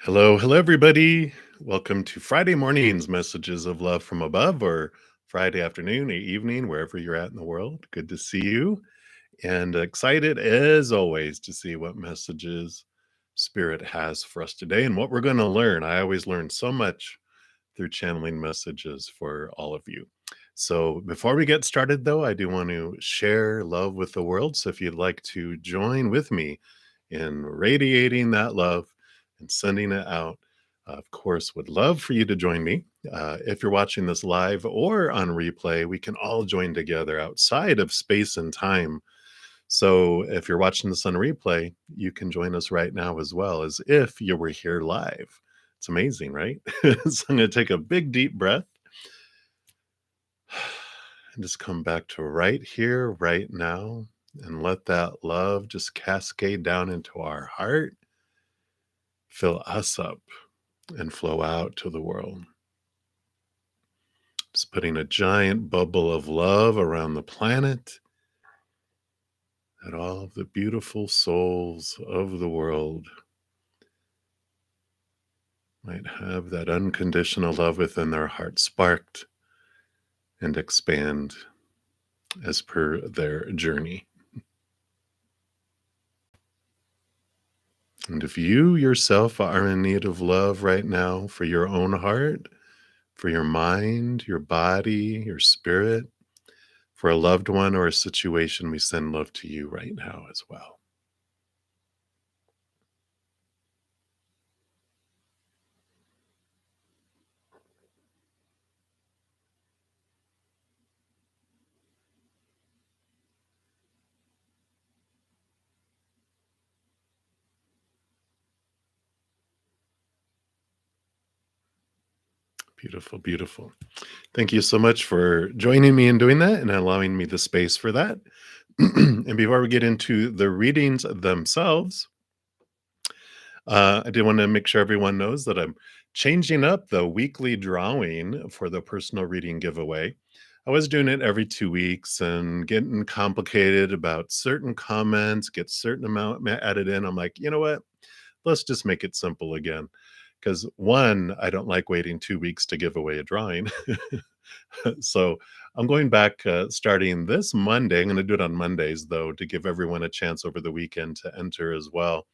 Hello, everybody. Welcome to Friday morning's messages of love from above, or Friday afternoon or evening, wherever you're at in the world. Good to see you, and excited as always to see what messages Spirit has for us today and what we're going to learn. I always learn so much through channeling messages for all of you. So, before we get started, though, I do want to share love with the world. So, if you'd like to join with me in radiating that love and sending it out, of course, would love for you to join me. If you're watching this live or on replay, we can all join together outside of space and time. So, if you're watching this on replay, you can join us right now as well as if you were here live. It's amazing, right? So I'm going to take a big, deep breath and just come back to right here, right now, and let that love just cascade down into our heart, fill us up, and flow out to the world. Just putting a giant bubble of love around the planet, that all of the beautiful souls of the world might have that unconditional love within their heart sparked and expand as per their journey. And if you yourself are in need of love right now for your own heart, for your mind, your body, your spirit, for a loved one or a situation, we send love to you right now as well. Beautiful, beautiful. Thank you so much for joining me in doing that and allowing me the space for that. And before we get into the readings themselves, I did want to make sure everyone knows that I'm changing up the weekly drawing for the personal reading giveaway. I was doing it every 2 weeks and getting complicated about certain comments, get certain amount added in. I'm like, you know what? Let's just make it simple again. Because one, I don't like waiting 2 weeks to give away a drawing. So I'm going back starting this Monday. I'm going to do it on Mondays, though, to give everyone a chance over the weekend to enter as well.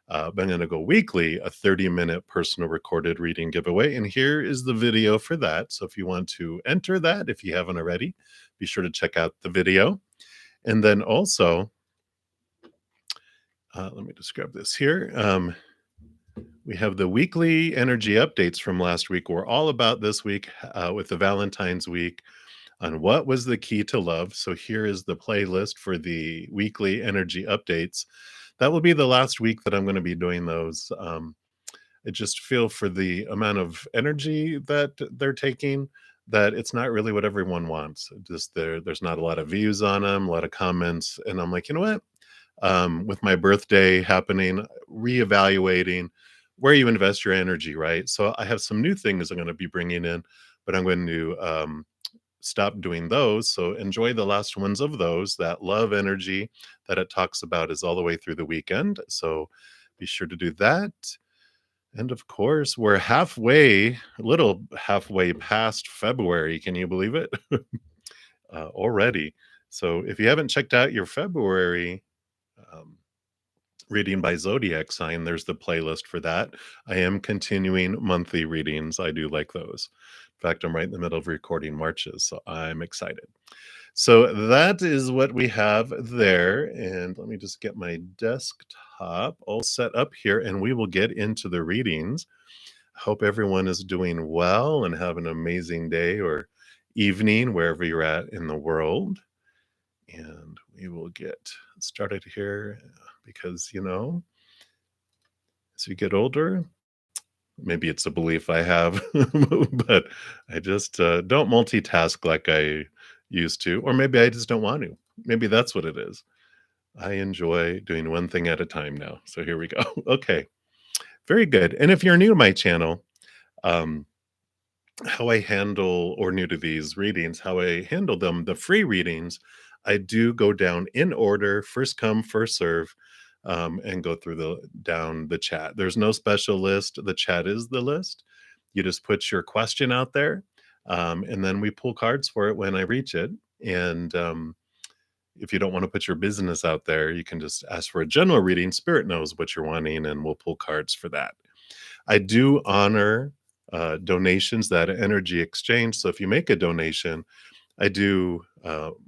But I'm going to go weekly, a 30-minute personal recorded reading giveaway. And here is the video for that. So if you want to enter that, if you haven't already, be sure to check out the video. And then also, let me just grab this here. We have the weekly energy updates from last week. We're all about this week with the Valentine's week on what was the key to love. So here is the playlist for the weekly energy updates. That will be the last week that I'm going to be doing those. I just feel for the amount of energy that they're taking that it's not really what everyone wants. Just there's not a lot of views on them, a lot of comments, and I'm like, you know what? With my birthday happening, reevaluating where you invest your energy, right? So I have some new things I'm going to be bringing in, but I'm going to stop doing those. So enjoy the last ones of those. That love energy that it talks about is all the way through the weekend. So be sure to do that. And of course, we're a little halfway past February. Can you believe it? Already. So if you haven't checked out your February um, reading by zodiac sign, there's the playlist for that. I am continuing monthly readings. I do like those. In fact, I'm right in the middle of recording Marches, so I'm excited. So that is what we have there. And let me just get my desktop all set up here, and we will get into the readings. Hope everyone is doing well and have an amazing day or evening wherever you're at in the world. And we will get started here because, as you get older, maybe it's a belief I have, but I just don't multitask like I used to, or maybe I just don't want to. Maybe that's what it is. I enjoy doing one thing at a time now. So here we go. Okay, very good. And if you're new to my channel, um, how I handle, or new to these readings, how I handle them, the free readings, I do go down in order, first come, first serve. and go through down the chat. There's no special list. The chat is the list. You just put your question out there, and then we pull cards for it when I reach it. And if you don't want to put your business out there, you can just ask for a general reading. Spirit knows what you're wanting, and we'll pull cards for that. I do honor donations, that energy exchange. So if you make a donation, I do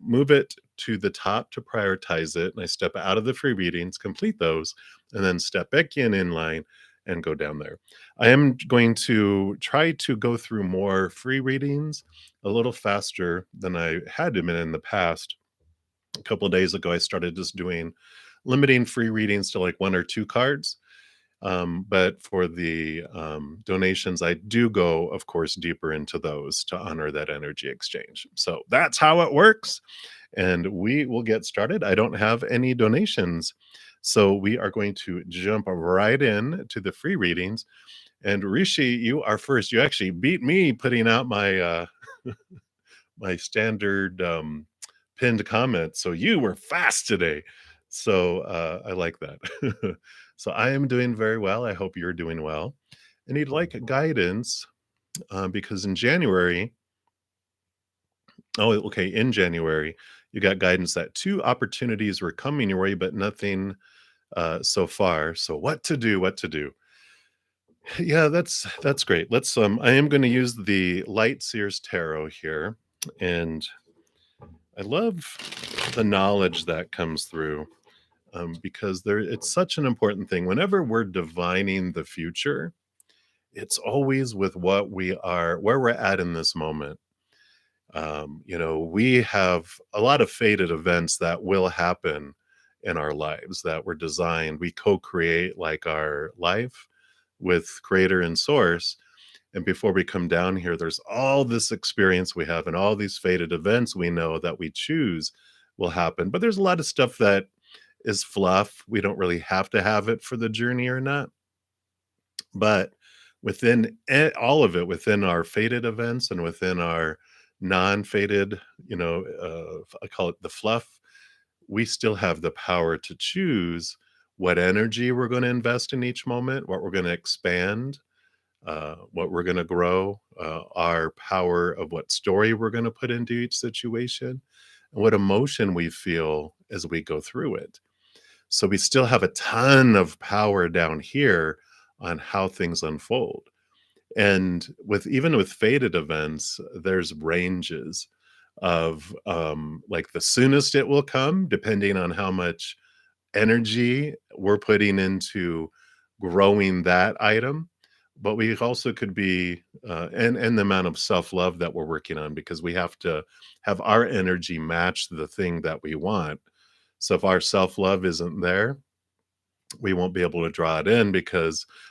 move it to the top to prioritize it. And I step out of the free readings, complete those, and then step back in line and go down there. I am going to try to go through more free readings a little faster than I had been in the past. A couple of days ago, I started just limiting free readings to like 1 or 2 cards. But for the donations, I do go, of course, deeper into those to honor that energy exchange. So that's how it works. And we will get started. I don't have any donations. So we are going to jump right in to the free readings. And Rishi, you are first. You actually beat me putting out my my standard pinned comment. So you were fast today. So I like that. So I am doing very well. I hope you're doing well. And you'd like guidance because in January, in January, you got guidance that 2 opportunities were coming your way, but nothing so far. So what to do? What to do? Yeah, that's great. Let's I am going to use the Light Seers Tarot here, and I love the knowledge that comes through because it's such an important thing. Whenever we're divining the future, it's always with where we're at in this moment. We have a lot of fated events that will happen in our lives that were designed. We co-create like our life with creator and source. And before we come down here, there's all this experience we have and all these fated events we know that we choose will happen. But there's a lot of stuff that is fluff. We don't really have to have it for the journey or not. But within all of it, within our fated events and within our non-fated, I call it the fluff, we still have the power to choose what energy we're going to invest in each moment, what we're going to expand, what we're going to grow, our power of what story we're going to put into each situation, and what emotion we feel as we go through it. So we still have a ton of power down here on how things unfold. And even with fated events, there's ranges of like the soonest it will come, depending on how much energy we're putting into growing that item. But we also could be, and the amount of self-love that we're working on, because we have to have our energy match the thing that we want. So if our self-love isn't there, we won't be able to draw it in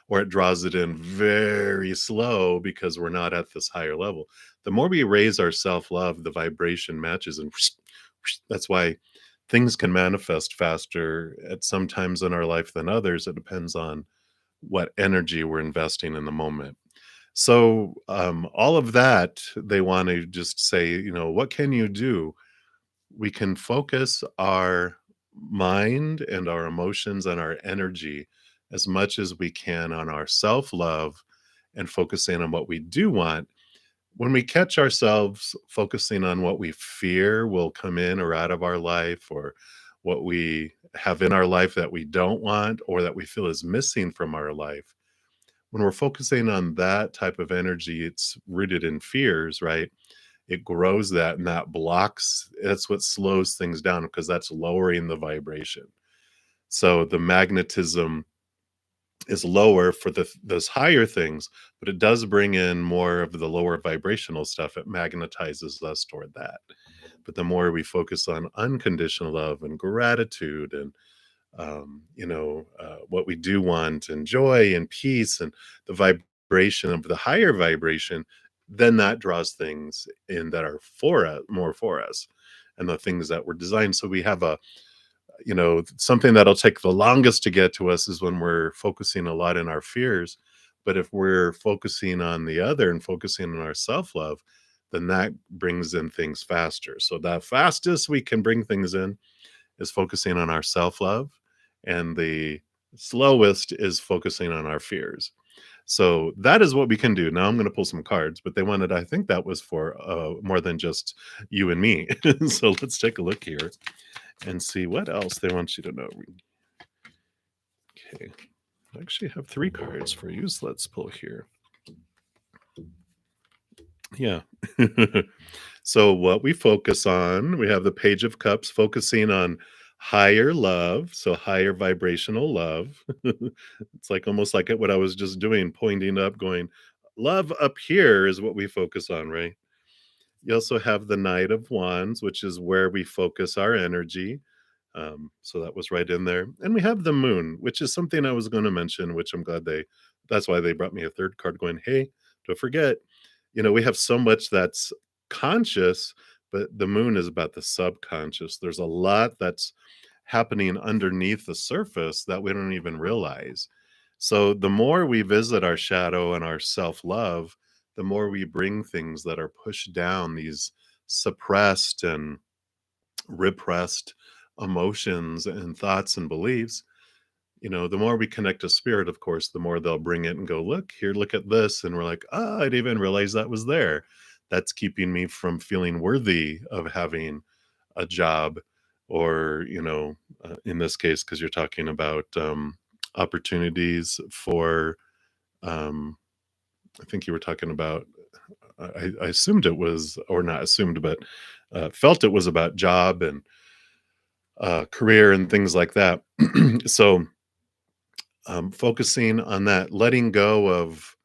or it draws it in very slow because we're not at this higher level. The more we raise our self-love, the vibration matches, and that's why things can manifest faster at some times in our life than others. It depends on what energy we're investing in the moment. So all of that, they want to just say, what can you do? We can focus our mind and our emotions and our energy as much as we can on our self-love and focusing on what we do want. When we catch ourselves focusing on what we fear will come in or out of our life, or what we have in our life that we don't want or that we feel is missing from our life, when we're focusing on that type of energy, it's rooted in fears, right? It grows that, and that blocks. That's what slows things down, because that's lowering the vibration. So the magnetism is lower for those higher things, but it does bring in more of the lower vibrational stuff. It magnetizes us toward that. But the more we focus on unconditional love and gratitude and what we do want, and joy and peace and the vibration of the higher vibration, then that draws things in that are more for us, and the things that were designed. So we have something that'll take the longest to get to us is when we're focusing a lot in our fears. But if we're focusing on the other and focusing on our self-love, then that brings in things faster. So the fastest we can bring things in is focusing on our self-love and the slowest is focusing on our fears. So that is what we can do. Now I'm going to pull some cards, but they wanted, I think that was for more than just you and me. So let's take a look here and see what else they want you to know. Okay, I actually have 3 cards for you, so let's pull here. Yeah. So what we focus on, we have the Page of Cups focusing on higher love, so higher vibrational love. It's like almost like what I was just doing, pointing up, going, love up here is what we focus on, right? You also have the Knight of Wands, which is where we focus our energy. So that was right in there. And we have the Moon, which is something I was going to mention, which I'm glad that's why they brought me a third card going, hey, don't forget, we have so much that's conscious, but the moon is about the subconscious. There's a lot that's happening underneath the surface that we don't even realize. So the more we visit our shadow and our self-love, the more we bring things that are pushed down, these suppressed and repressed emotions and thoughts and beliefs. The more we connect to spirit, of course, the more they'll bring it and go, look here, look at this. And we're like, oh, I didn't even realize that was there. That's keeping me from feeling worthy of having a job or, in this case, because you're talking about opportunities for, I think you were talking about, I assumed it was, or not assumed, but felt it was about job and career and things like that. So, focusing on that, letting go of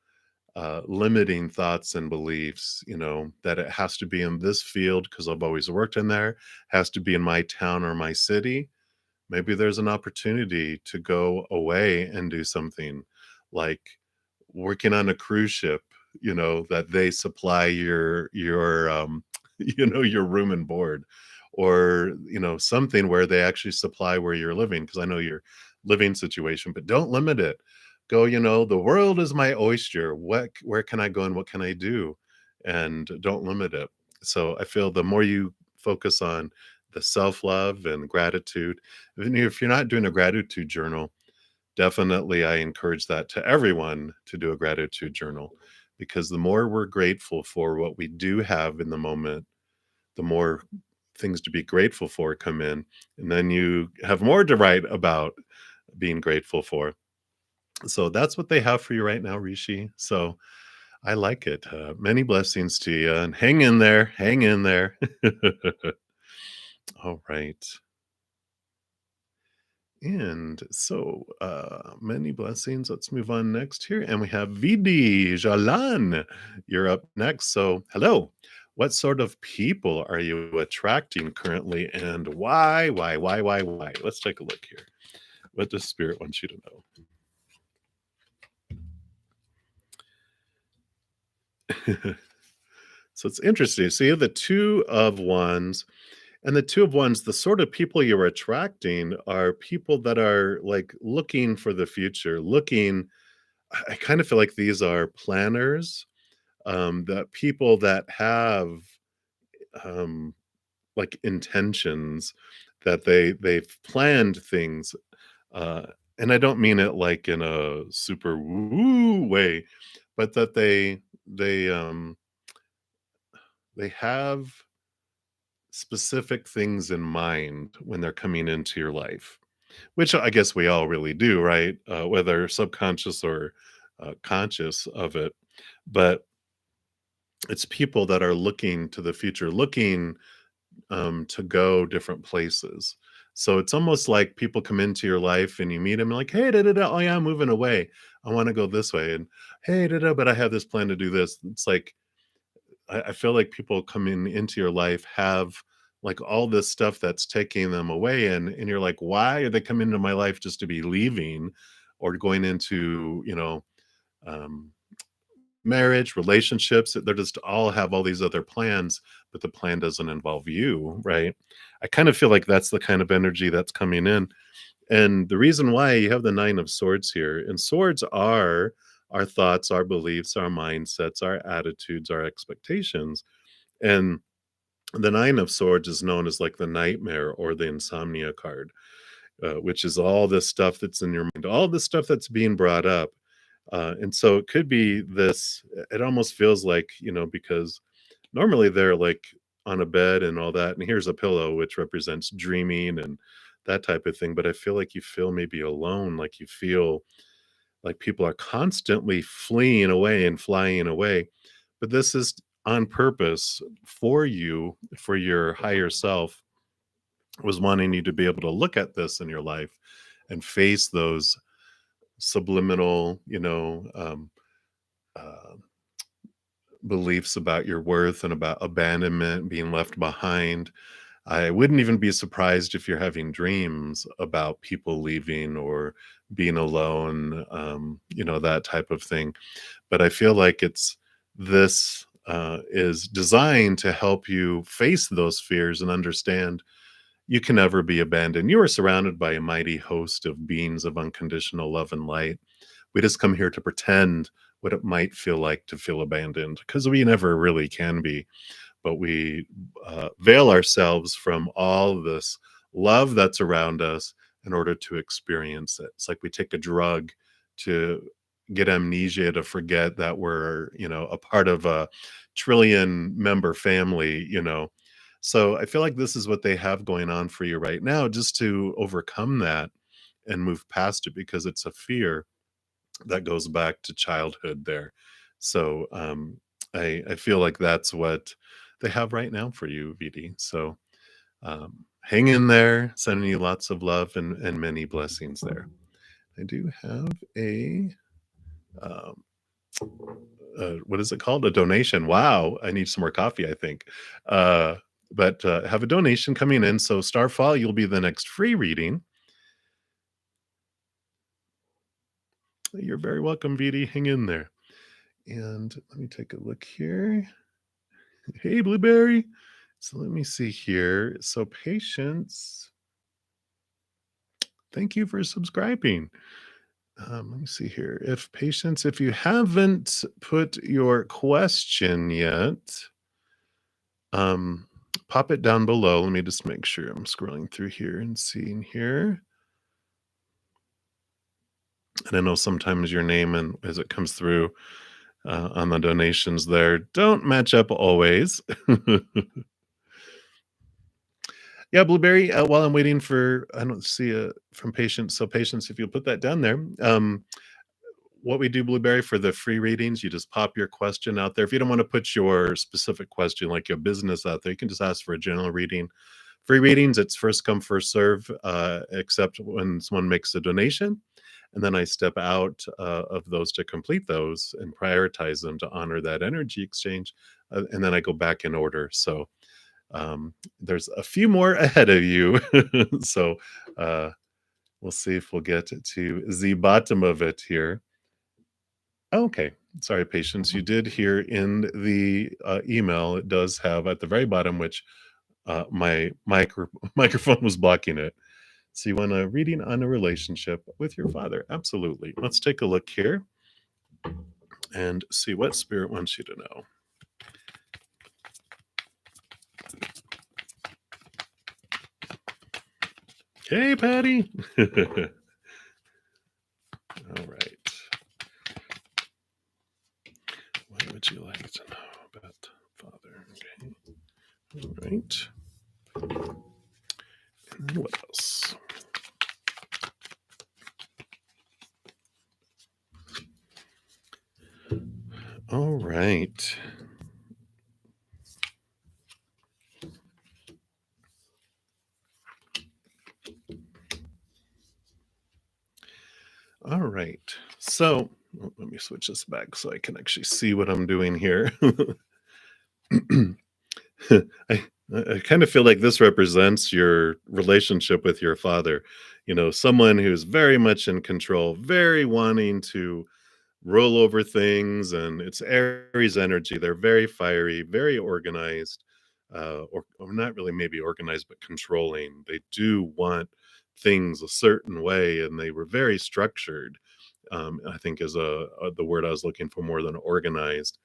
limiting thoughts and beliefs, that it has to be in this field because I've always worked in there, has to be in my town or my city. Maybe there's an opportunity to go away and do something like working on a cruise ship, that they supply your your room and board, or something where they actually supply where you're living, because I know your living situation, but don't limit it. Go, the world is my oyster. Where can I go and what can I do? And don't limit it. So I feel the more you focus on the self-love and gratitude, even if you're not doing a gratitude journal, definitely I encourage that to everyone to do a gratitude journal, because the more we're grateful for what we do have in the moment, the more things to be grateful for come in, and then you have more to write about being grateful for. So that's what they have for you right now, Rishi. So I like it. Many blessings to you, and hang in there, hang in there. All right. And so, many blessings. Let's move on next here. And we have Vidi Jalan. You're up next. So, hello. What sort of people are you attracting currently, and why? Why? Let's take a look here. What does Spirit want you to know? So it's interesting. So you have the Two of Wands, and the Two of Wands, the sort of people you're attracting are people that are like looking for the future, looking. I kind of feel like these are planners, that people that have um, like intentions, that they've planned things, uh, and I don't mean it like in a super woo way, but that they have specific things in mind when they're coming into your life, which I guess we all really do, right? Whether subconscious or conscious of it. But it's people that are looking to the future, looking to go different places. So it's almost like people come into your life and you meet them like, hey, da, da, da, oh yeah, I'm moving away. I want to go this way. And hey, da, da, but I have this plan to do this. It's like, I feel like people coming into your life have like all this stuff that's taking them away. And you're like, why are they coming into my life just to be leaving or going into, um, marriage, relationships? They're just all have all these other plans, but the plan doesn't involve you, right? I kind of feel like that's the kind of energy that's coming in. And the reason why you have the Nine of Swords here, and swords are our thoughts, our beliefs, our mindsets, our attitudes, our expectations. And the Nine of Swords is known as like the nightmare or the insomnia card. which is all this stuff that's in your mind, all this stuff that's being brought up. And so it could be this, it almost feels like, because normally they're like on a bed and all that, and here's a pillow, which represents dreaming and that type of thing. But I feel like you feel maybe alone, like you feel like people are constantly fleeing away and flying away. But this is on purpose for you, for your higher self, was wanting you to be able to look at this in your life and face those subliminal, uh, beliefs about your worth and about abandonment, being left behind. I wouldn't even be surprised if you're having dreams about people leaving or being alone, that type of thing. But I feel like this is designed to help you face those fears and understand you can never be abandoned. You are surrounded by a mighty host of beings of unconditional love and light. We just come here to pretend what it might feel like to feel abandoned, because we never really can be. But we veil ourselves from all this love that's around us in order to experience it. It's like we take a drug to get amnesia, to forget that we're, a part of a trillion member family. So I feel like this is what they have going on for you right now, just to overcome that and move past it, because it's a fear that goes back to childhood there. So I feel like that's what they have right now for you, VD. So hang in there, sending you lots of love and many blessings there. I do have um, what is it called? A donation. Wow, I need some more coffee, I think. But have a donation coming in. So Starfall, you'll be the next free reading. You're very welcome, VD. Hang in there. And let me take a look here. Hey, Blueberry. So let me see here. So Patience, thank you for subscribing. Let me see here. If Patience, if you haven't put your question yet, pop it down below. Let me just make sure I'm scrolling through here and seeing here. And I know sometimes your name, and as it comes through on the donations there, don't match up always. Yeah, Blueberry, while I'm waiting for, I don't see a from Patience. So Patience, if you'll put that down there. What we do, Blueberry, for the free readings, you just pop your question out there. If you don't want to put your specific question, like your business, out there, you can just ask for a general reading. Free readings, it's first come, first serve, except when someone makes a donation. And then I step out of those to complete those and prioritize them to honor that energy exchange. And then I go back in order. So there's a few more ahead of you. So we'll see if we'll get to the bottom of it here. Okay. Sorry, Patience. You did hear in the email, it does have at the very bottom, which my microphone was blocking it. So you want a reading on a relationship with your father? Absolutely. Let's take a look here and see what Spirit wants you to know. Hey, Patty. All right. What would you like to know about father? Okay. All right. And then what else? All right. All right. So let me switch this back so I can actually see what I'm doing here. I, I kind of feel like this represents your relationship with your father. Someone who's very much in control, very wanting to roll over things, and it's Aries energy. They're very fiery, very organized, or not really maybe organized, but controlling. They do want things a certain way, and they were very structured. I think is the word I was looking for, more than organized.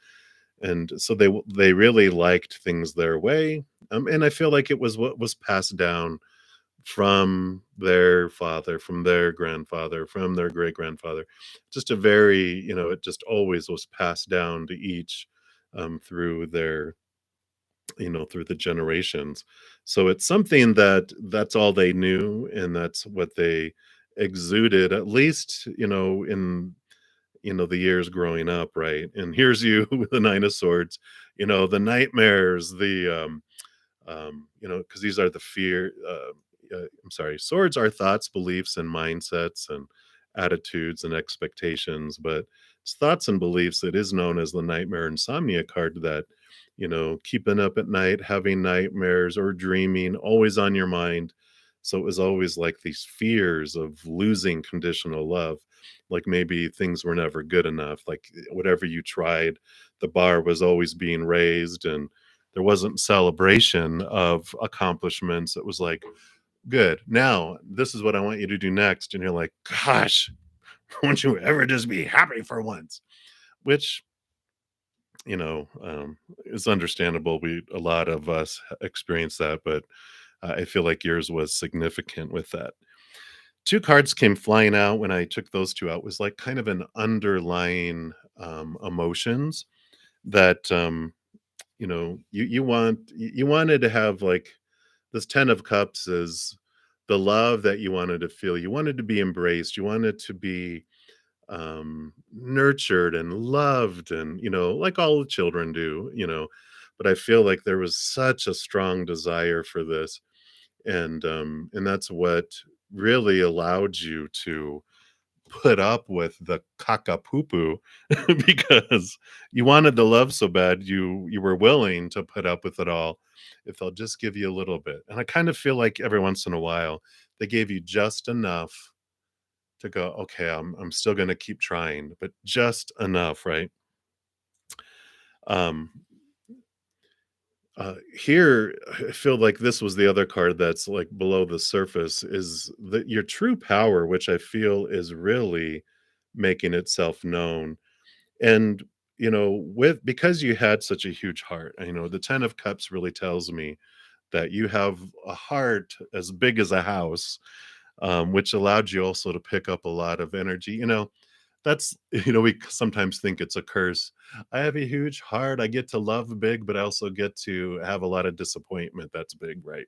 And so they really liked things their way, and I feel like it was what was passed down from their father, from their grandfather, from their great grandfather. Just a very, it just always was passed down to each through their, through the generations. So it's something that's all they knew, and that's what they exuded, at least, in the years growing up, right? And here's you with the Nine of Swords, the nightmares, because these are the fear. I'm sorry, swords are thoughts, beliefs, and mindsets, and attitudes and expectations. But it's thoughts and beliefs that is known as the nightmare insomnia card. That keeping up at night, having nightmares, or dreaming, always on your mind. So it was always like these fears of losing conditional love, like maybe things were never good enough, like whatever you tried, the bar was always being raised, and there wasn't celebration of accomplishments. It was like, good, now this is what I want you to do next. And you're like, gosh, won't you ever just be happy for once? Which, is understandable. A lot of us experience that, but I feel like yours was significant with that. Two cards came flying out when I took those two out, was like kind of an underlying emotions that you wanted to have, like, this 10 of cups is the love that you wanted to feel. You wanted to be embraced. You wanted to be nurtured and loved, and like all the children do. But I feel like there was such a strong desire for this, and that's what really allowed you to put up with the caca-poo-poo because you wanted the love so bad, you were willing to put up with it all if they'll just give you a little bit. And I kind of feel like every once in a while, they gave you just enough to go, "Okay, I'm still gonna keep trying," but just enough, right? Um, Here, I feel like this was the other card that's, like, below the surface, is that your true power, which I feel is really making itself known. And, with because you had such a huge heart, the 10 of cups really tells me that you have a heart as big as a house, which allowed you also to pick up a lot of energy. That's we sometimes think it's a curse. I have a huge heart. I get to love big, but I also get to have a lot of disappointment. That's big, right?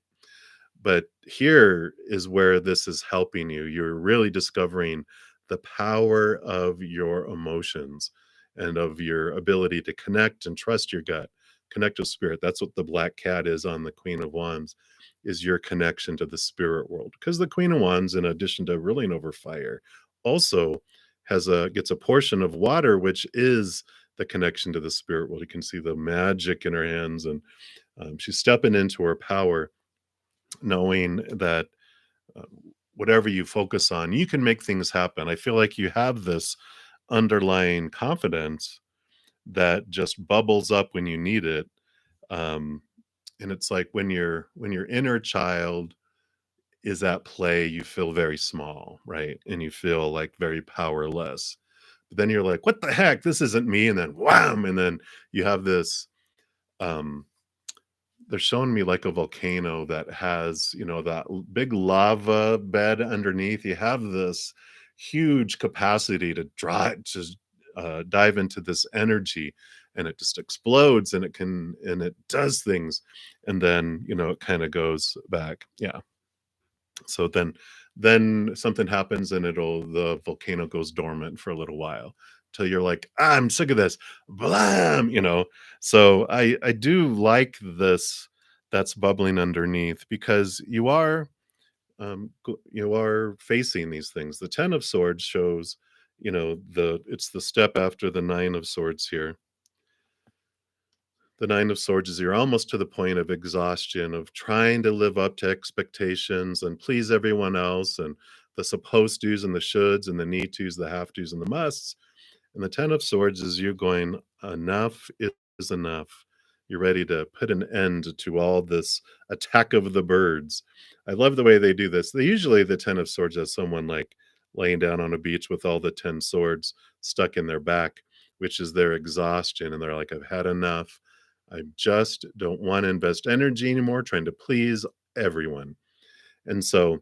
But here is where this is helping you. You're really discovering the power of your emotions and of your ability to connect and trust your gut, connect with spirit. That's what the black cat is on the Queen of Wands, is your connection to the spirit world. Because the Queen of Wands, in addition to ruling over fire, also gets a portion of water, which is the connection to the spirit world. You can see the magic in her hands, and she's stepping into her power, knowing that uh, whatever you focus on, you can make things happen. I feel like you have this underlying confidence that just bubbles up when you need it. Um, and it's like when your inner child is at play, you feel very small, right? And you feel like very powerless. But then you're like, what the heck? This isn't me. And then wham! And then you have this um they're showing me like a volcano that has, that big lava bed underneath. You have this huge capacity to dive into this energy, and it just explodes, and it does things, and then it kind of goes back. Yeah. So then something happens, and the volcano goes dormant for a little while till you're like, I'm sick of this. Blam. So I do like this that's bubbling underneath, because you are facing these things. The 10 of swords shows, it's the step after the 9 of swords here. The 9 of swords is you're almost to the point of exhaustion, of trying to live up to expectations and please everyone else, and the supposed tos and the shoulds and the need tos, the have tos and the musts. And the 10 of swords is you going, enough is enough. You're ready to put an end to all this attack of the birds. I love the way they do this. They usually, the 10 of swords has someone like laying down on a beach with all the 10 swords stuck in their back, which is their exhaustion. And they're like, I've had enough. I just don't want to invest energy anymore trying to please everyone. And so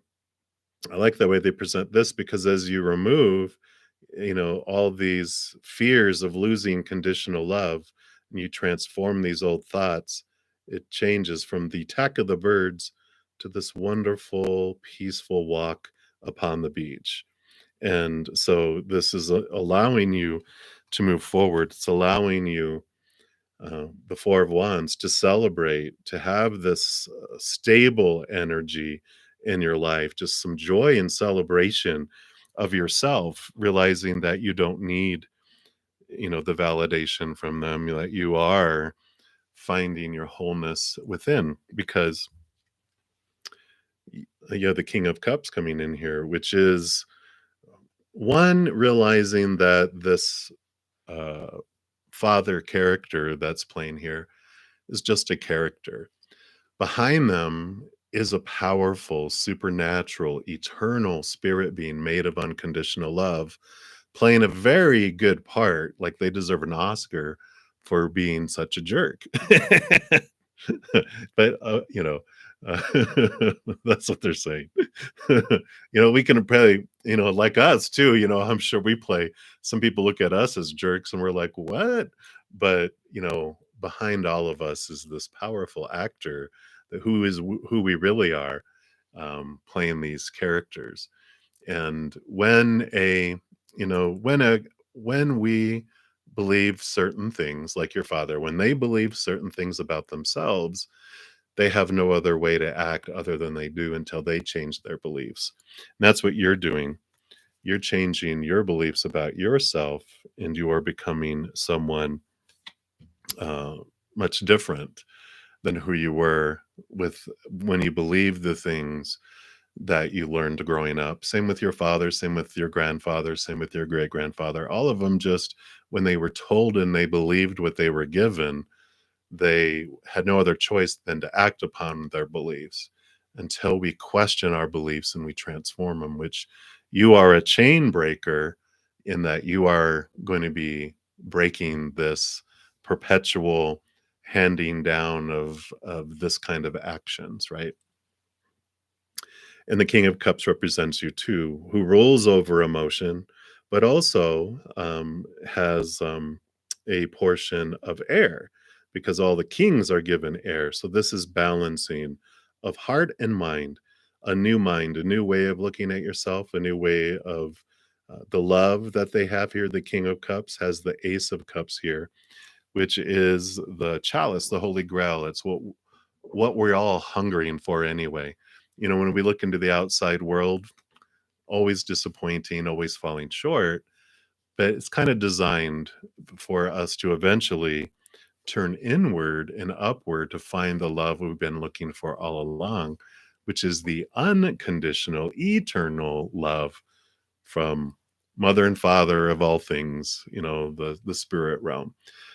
I like the way they present this, because as you remove, all these fears of losing conditional love, and you transform these old thoughts, it changes from the attack of the birds to this wonderful, peaceful walk upon the beach. And so this is allowing you to move forward. It's allowing you, the Four of Wands, to celebrate, to have this stable energy in your life, just some joy and celebration of yourself, realizing that you don't need, the validation from them, that you are finding your wholeness within, because you have the King of Cups coming in here, which is one, realizing that this uh, father character that's playing here is just a character. Behind them is a powerful, supernatural, eternal spirit being made of unconditional love, playing a very good part. Like, they deserve an Oscar for being such a jerk. But, uh, that's what they're saying. We can probably, like us too, I'm sure we play. Some people look at us as jerks and we're like, what? But, behind all of us is this powerful actor who we really are, playing these characters. And when we believe certain things, like your father, when they believe certain things about themselves, they have no other way to act other than they do until they change their beliefs. And that's what you're doing. You're changing your beliefs about yourself, and you are becoming someone uh, much different than who you were with when you believed the things that you learned growing up. Same with your father, same with your grandfather, same with your great grandfather. All of them, just when they were told and they believed what they were given, they had no other choice than to act upon their beliefs, until we question our beliefs and we transform them, which you are a chain breaker, in that you are going to be breaking this perpetual handing down of this kind of actions, right? And the King of Cups represents you too, who rules over emotion, but also has a portion of air, because all the kings are given air. So this is balancing of heart and mind, a new way of looking at yourself, a new way of the love that they have here. The King of Cups has the Ace of Cups here, which is the chalice, the Holy Grail. It's what we're all hungering for anyway. When we look into the outside world, always disappointing, always falling short, but it's kind of designed for us to eventually turn inward and upward to find the love we've been looking for all along, which is the unconditional, eternal love from mother and father of all things, the spirit realm.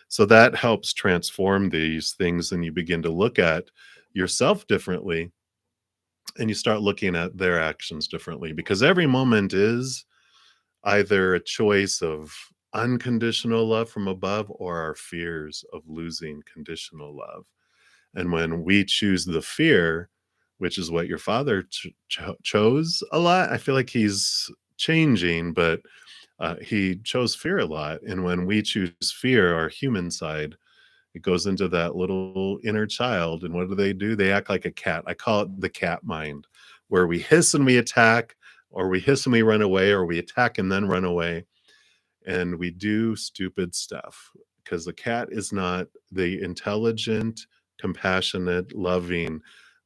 So that helps transform these things, and you begin to look at yourself differently, and you start looking at their actions differently, because every moment is either a choice of unconditional love from above, or our fears of losing conditional love. And when we choose the fear, which is what your father chose a lot, I feel like he's changing, but he chose fear a lot. And when we choose fear, our human side, it goes into that little inner child. And what do? They act like a cat. I call it the cat mind, where we hiss and we attack, or we hiss and we run away, or we attack and then run away. And we do stupid stuff, because the cat is not the intelligent, compassionate, loving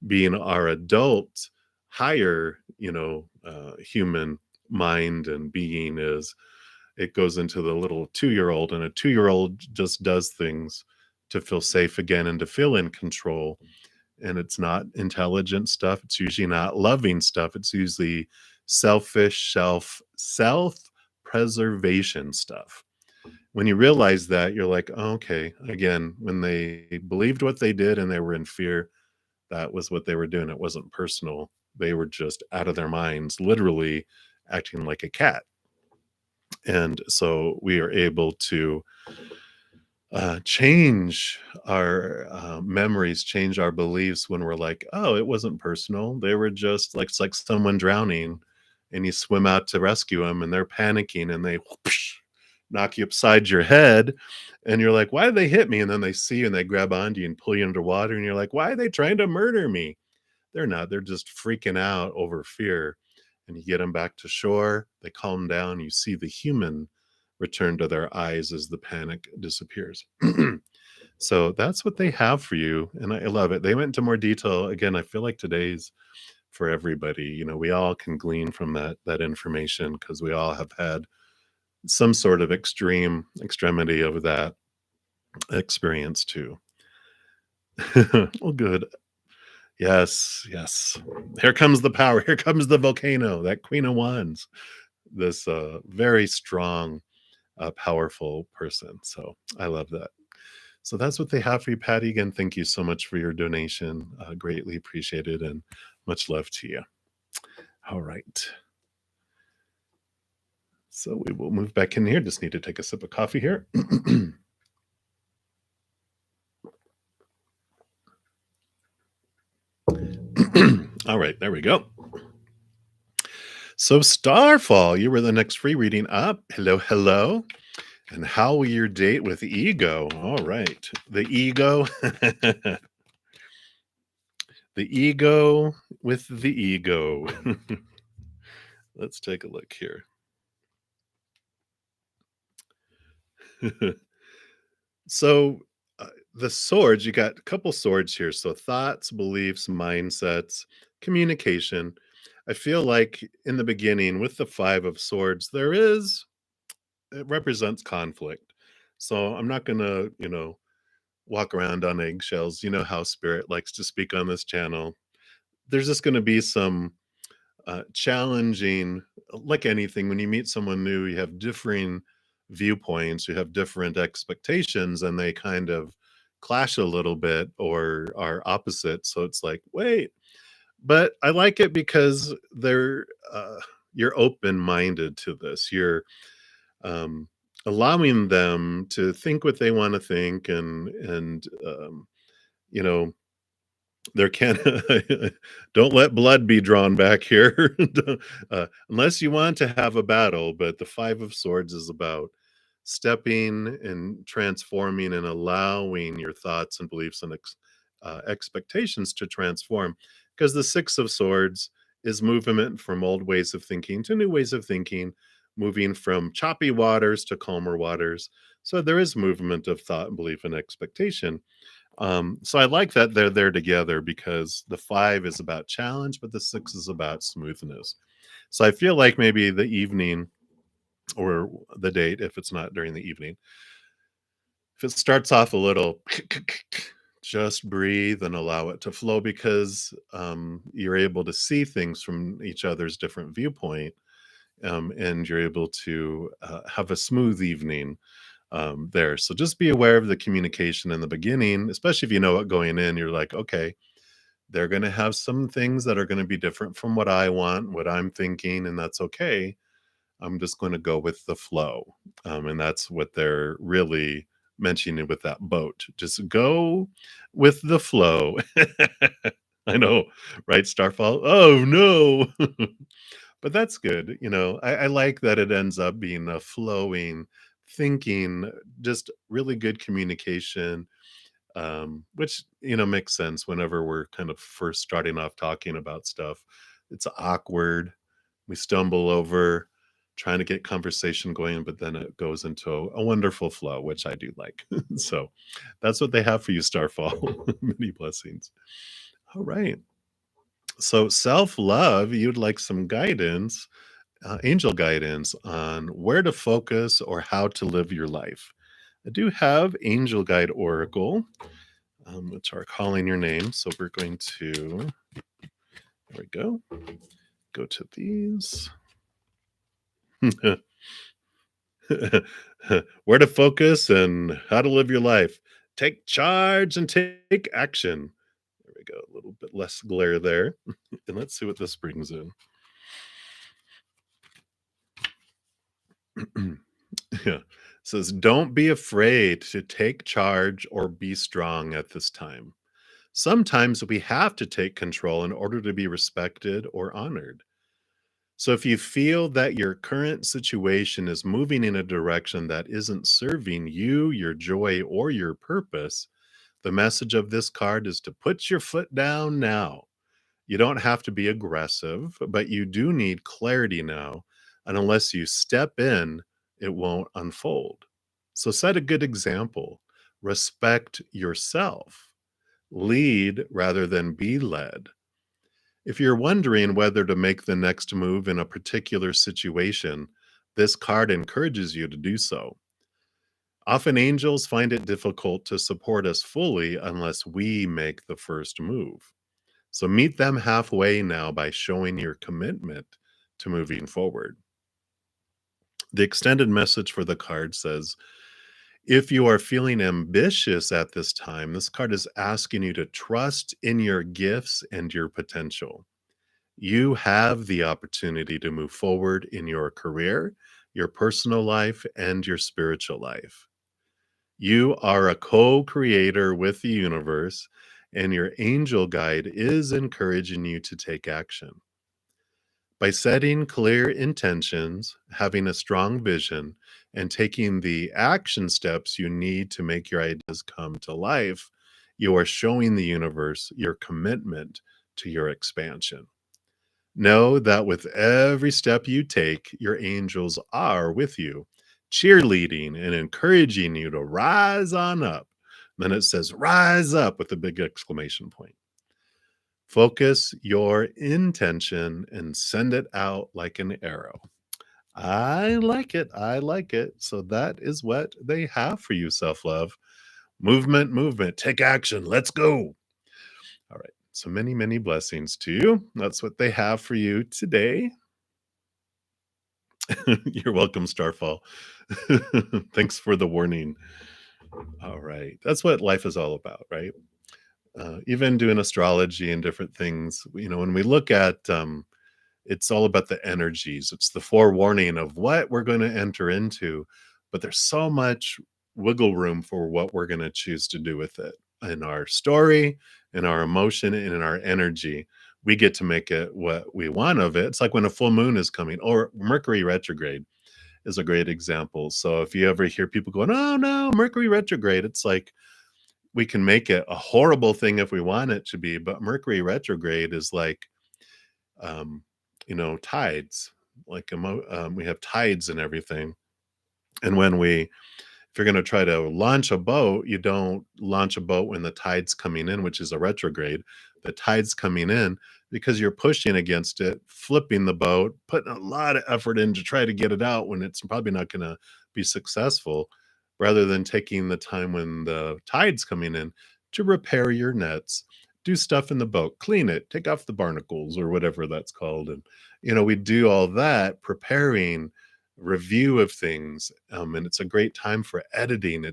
being. Our adult, higher, human mind and being is, it goes into the little 2-year-old, and a 2-year-old just does things to feel safe again and to feel in control. And it's not intelligent stuff. It's usually not loving stuff. It's usually selfish, self-preservation stuff. When you realize that, you're like, oh, okay, again, when they believed what they did and they were in fear, that was what they were doing. It wasn't personal. They were just out of their minds, literally acting like a cat. And so we are able to change our memories, change our beliefs when we're like, oh, it wasn't personal. They were just like, it's like someone drowning and you swim out to rescue them and they're panicking and they whoosh, knock you upside your head. And you're like, why did they hit me? And then they see you and they grab onto you and pull you underwater. And you're like, why are they trying to murder me? They're not. They're just freaking out over fear. And you get them back to shore. They calm down. You see the human return to their eyes as the panic disappears. So that's what they have for you. And I love it. They went into more detail. Again, I feel like today's for everybody. We all can glean from that information because we all have had some sort of extremity of that experience too. Well, good. Yes, yes. Here comes the power. Here comes the volcano, that Queen of Wands. This very strong, powerful person. So I love that. So that's what they have for you, Patty. Again, thank you so much for your donation. Greatly appreciated and much love to you. All right. So we will move back in here. Just need to take a sip of coffee here. All right, there we go. So Starfall, you were the next free reading up. Hello, hello. And how will your date with ego? All right, the ego. The ego with the ego. Let's take a look here. So the swords, you got a couple swords here. So thoughts, beliefs, mindsets, communication. I feel like in the beginning with the 5 of swords, it represents conflict. So I'm not going to, walk around on eggshells. You know how spirit likes to speak on this channel. There's just going to be some challenging, like anything, when you meet someone new, you have differing viewpoints, you have different expectations, and they kind of clash a little bit or are opposite. So it's like, wait, but I like it because you're open-minded to this. You're allowing them to think what they want to think, and you know there can don't let blood be drawn back here. Unless you want to have a battle. But the 5 of swords is about stepping and transforming and allowing your thoughts and beliefs and expectations to transform, because the 6 of swords is movement from old ways of thinking to new ways of thinking, moving from choppy waters to calmer waters. So there is movement of thought, belief, and expectation. So I like that they're there together because the 5 is about challenge, but the 6 is about smoothness. So I feel like maybe the evening or the date, if it's not during the evening, if it starts off a little, just breathe and allow it to flow, because you're able to see things from each other's different viewpoint, and you're able to have a smooth evening there. So just be aware of the communication in the beginning, especially if you know it going in. You're like, okay, they're going to have some things that are going to be different from what I want, what I'm thinking, and that's okay. I'm just going to go with the flow. And that's what they're really mentioning with that boat. Just go with the flow. I know, right, Starfall? Oh, no. But that's good. I like that it ends up being a flowing thinking, just really good communication, which, makes sense whenever we're kind of first starting off talking about stuff. It's awkward. We stumble over trying to get conversation going, but then it goes into a wonderful flow, which I do like. So that's what they have for you, Starfall. Many blessings. All right. So self-love, you'd like some guidance, angel guidance on where to focus or how to live your life. I do have Angel Guide Oracle, which are calling your name. So we're going to, there we go to these. Where to focus and how to live your life. Take charge and take action. There we go. A little bit less glare there. And let's see what this brings in. Yeah. says, don't be afraid to take charge or be strong at this time. Sometimes we have to take control in order to be respected or honored. So if you feel that your current situation is moving in a direction that isn't serving you, your joy, or your purpose, the message of this card is to put your foot down now. You don't have to be aggressive, but you do need clarity now. And unless you step in, it won't unfold. So set a good example. Respect yourself. Lead rather than be led. If you're wondering whether to make the next move in a particular situation, this card encourages you to do so. Often angels find it difficult to support us fully unless we make the first move. So meet them halfway now by showing your commitment to moving forward. The extended message for the card says, if you are feeling ambitious at this time, this card is asking you to trust in your gifts and your potential. You have the opportunity to move forward in your career, your personal life, and your spiritual life. You are a co creator with the universe, and your angel guide is encouraging you to take action. By setting clear intentions, having a strong vision, and taking the action steps you need to make your ideas come to life, you are showing the universe your commitment to your expansion. Know that with every step you take, your angels are with you, cheerleading and encouraging you to rise on up. Then it says, rise up with a big exclamation point. Focus your intention and send it out like an arrow. I like it. I like it. So that is what they have for you, self love. Movement, movement. Take action. Let's go. All right. So many, many blessings to you. That's what they have for you today. You're welcome, Starfall. Thanks for the warning. All right. That's what life is all about, right? Even doing astrology and different things, when we look at it's all about the energies. It's the forewarning of what we're going to enter into, but there's so much wiggle room for what we're going to choose to do with it. In our story, in our emotion, and in our energy, we get to make it what we want of it. It's like when a full moon is coming, or Mercury retrograde is a great example. So if you ever hear people going, oh no, Mercury retrograde, it's like we can make it a horrible thing if we want it to be, but Mercury retrograde is like, um, tides. Like we have tides and everything. And if you're going to try to launch a boat, you don't launch a boat when the tide's coming in, which is a retrograde. The tide's coming in because you're pushing against it, flipping the boat, putting a lot of effort in to try to get it out when it's probably not going to be successful, rather than taking the time when the tide's coming in to repair your nets, do stuff in the boat, clean it, take off the barnacles or whatever that's called. And, we do all that preparing review of things, and it's a great time for editing.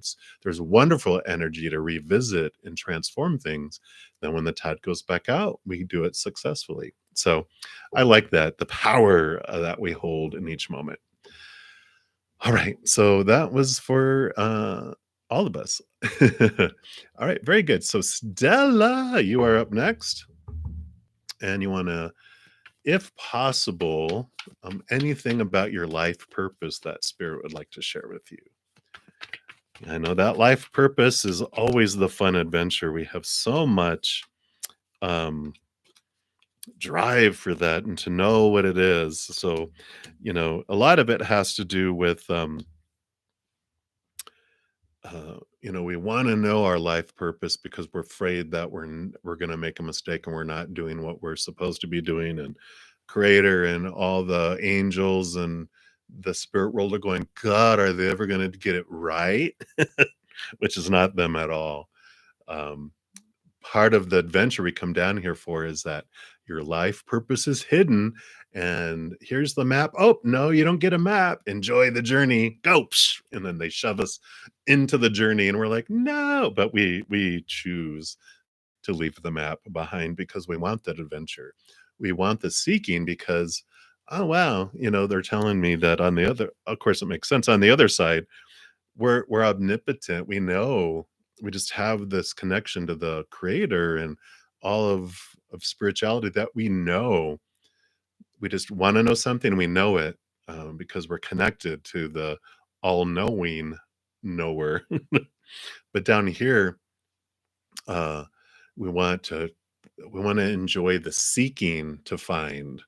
There's wonderful energy to revisit and transform things. Then when the tide goes back out, we do it successfully. So I like that, the power that we hold in each moment. All right, so that was for all of us. All right, very good. So Stella, you are up next, and you want to, if possible, anything about your life purpose that Spirit would like to share with you. I know that life purpose is always the fun adventure. We have so much drive for that and to know what it is. So, a lot of it has to do with, we want to know our life purpose because we're afraid that we're going to make a mistake and we're not doing what we're supposed to be doing. And Creator and all the angels and the spirit world are going, God, are they ever going to get it right? Which is not them at all. Part of the adventure we come down here for is that your life purpose is hidden, and here's the map. Oh no, you don't get a map. Enjoy the journey. Go. Psh! And then they shove us into the journey and we're like, no, but we choose to leave the map behind because we want that adventure. We want the seeking because, oh wow, they're telling me that on the other, of course it makes sense, on the other side we're omnipotent. We know, we just have this connection to the creator and all of spirituality that we know. We just want to know something, we know it, because we're connected to the all-knowing knower. But down here, uh, we want to we want to enjoy the seeking to find.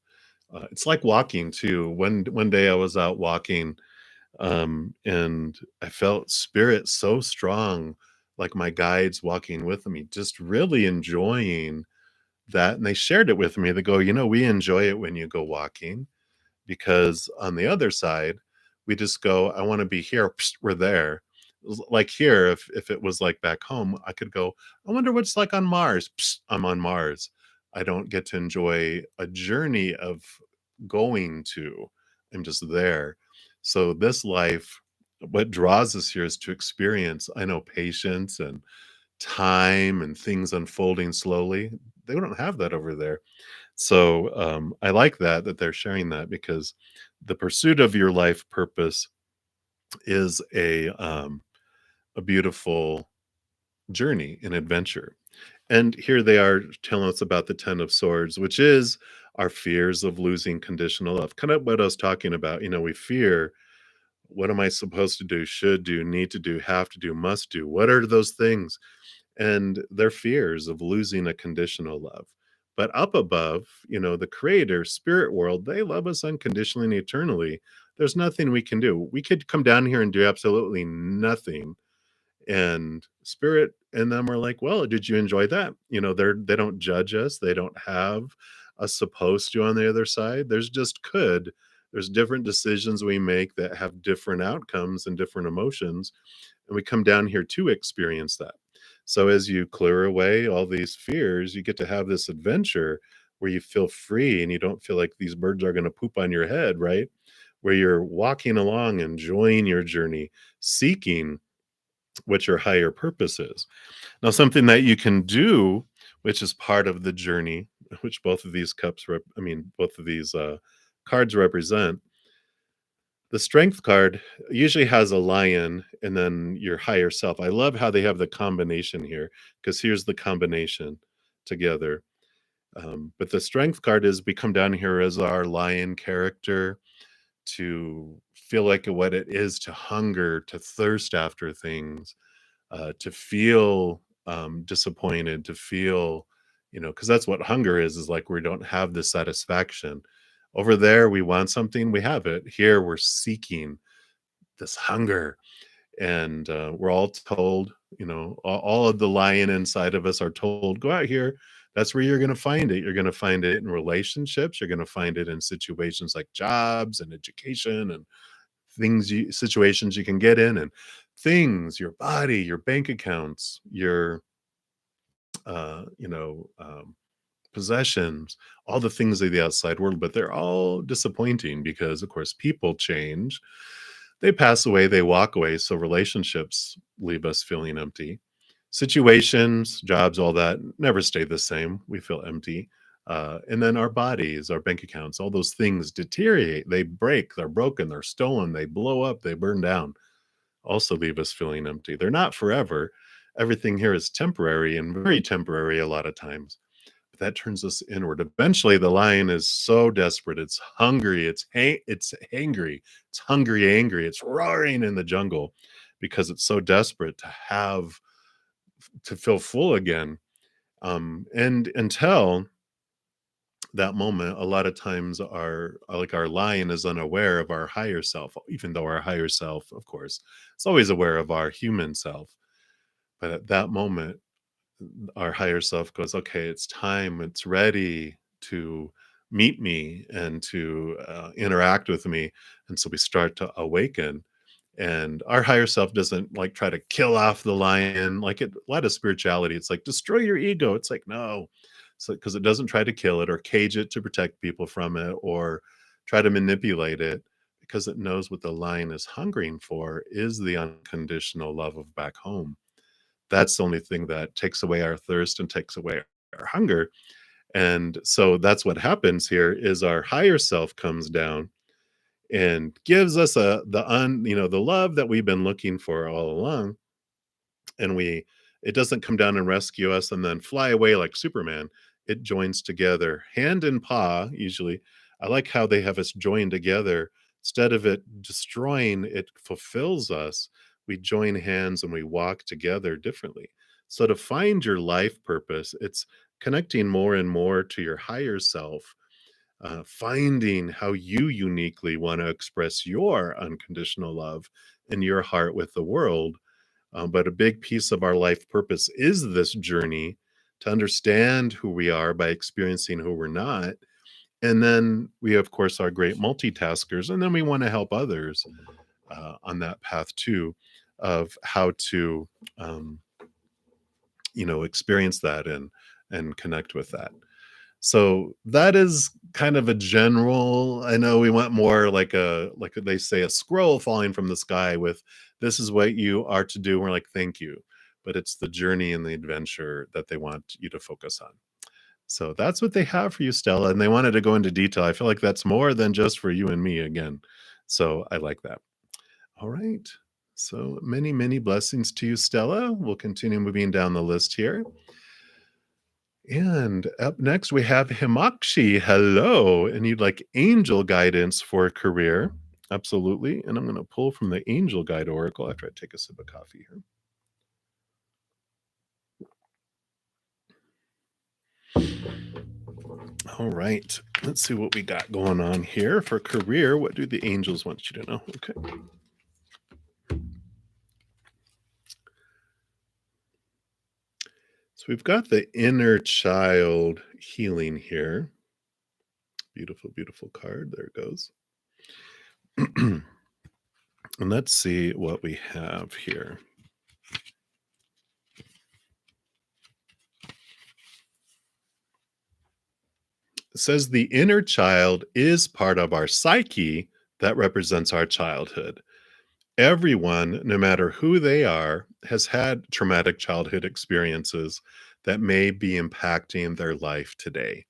It's like walking too. One day I was out walking, and I felt spirit so strong, like my guides walking with me, just really enjoying that. And they shared it with me. They go, we enjoy it when you go walking, because on the other side, we just go, I want to be here. Psst, we're there. Like here, if it was like back home, I could go, I wonder what it's like on Mars. Psst, I'm on Mars. I don't get to enjoy a journey of going to. I'm just there. So this life, what draws us here is to experience, I know, patience and time and things unfolding slowly. They don't have that over there. So I like that they're sharing that, because the pursuit of your life purpose is a beautiful journey, an adventure. And here they are telling us about the Ten of Swords, which is our fears of losing conditional love. Kind of what I was talking about. We fear, what am I supposed to do, should do, need to do, have to do, must do? What are those things? And their fears of losing a conditional love. But up above, the creator, spirit world, they love us unconditionally and eternally. There's nothing we can do. We could come down here and do absolutely nothing. And spirit and them are like, well, did you enjoy that? They don't judge us. They don't have a supposed to on the other side. There's just could. There's different decisions we make that have different outcomes and different emotions. And we come down here to experience that. So as you clear away all these fears, you get to have this adventure where you feel free and you don't feel like these birds are going to poop on your head, right? Where you're walking along, enjoying your journey, seeking what your higher purpose is. Now, something that you can do, which is part of the journey, which both of these both of these cards represent. The strength card usually has a lion and then your higher self. I love how they have the combination here, because here's the combination together. But the strength card is, we come down here as our lion character to feel like what it is to hunger, to thirst after things, to feel disappointed, to feel, because that's what hunger is like we don't have the satisfaction. Over there, we want something, we have it. Here, we're seeking this hunger. And we're all told, all of the lion inside of us are told, go out here. That's where you're going to find it. You're going to find it in relationships. You're going to find it in situations like jobs and education and situations you can get in, and things, your body, your bank accounts, your, uh, you know, um, possessions, all the things of the outside world. But they're all disappointing because, of course, people change. They pass away, they walk away. So relationships leave us feeling empty. Situations, jobs, all that never stay the same. We feel empty. And then our bodies, our bank accounts, all those things deteriorate. They break, they're broken, they're stolen, they blow up, they burn down. Also leave us feeling empty. They're not forever. Everything here is temporary, and very temporary a lot of times. But that turns us inward. Eventually, the lion is so desperate. It's hungry. It's angry. It's hungry, angry. It's roaring in the jungle because it's so desperate to feel full again. And until that moment, a lot of times our lion is unaware of our higher self, even though our higher self, of course, is always aware of our human self. But at that moment, our higher self goes, okay, it's time, it's ready to meet me and to interact with me. And so we start to awaken. And our higher self doesn't like try to kill off the lion. Like a lot of spirituality, it's like destroy your ego. It's like, no. So because it doesn't try to kill it or cage it to protect people from it or try to manipulate it, because it knows what the lion is hungering for is the unconditional love of back home. That's the only thing that takes away our thirst and takes away our hunger. And so that's what happens here is our higher self comes down and gives us the love that we've been looking for all along. And we it doesn't come down and rescue us and then fly away like Superman. It joins together hand and paw usually. I like how they have us join together. Instead of it destroying, it fulfills us. We join hands and we walk together differently. So to find your life purpose, it's connecting more and more to your higher self, finding how you uniquely want to express your unconditional love in your heart with the world. But a big piece of our life purpose is this journey to understand who we are by experiencing who we're not. And then we, of course, are great multitaskers. And then we want to help others on that path too, of how to, um, experience that and connect with that. So that is kind of a general. I know we want more like they say, a scroll falling from the sky with this is what you are to do. We're like, thank you. But it's the journey and the adventure that they want you to focus on. So that's what they have for you, Stella. And they wanted to go into detail. I feel like that's more than just for you and me again. So I like that. All right. So many, many blessings to you, Stella. We'll continue moving down the list here. And up next, we have Himakshi. Hello. And you'd like angel guidance for a career. Absolutely. And I'm going to pull from the Angel Guide Oracle after I take a sip of coffee here. All right. Let's see what we got going on here for career. What do the angels want you to know? Okay. So we've got the inner child healing here. Beautiful, beautiful card. There it goes. And let's see what we have here. It says the inner child is part of our psyche that represents our childhood. Everyone, no matter who they are, has had traumatic childhood experiences that may be impacting their life today.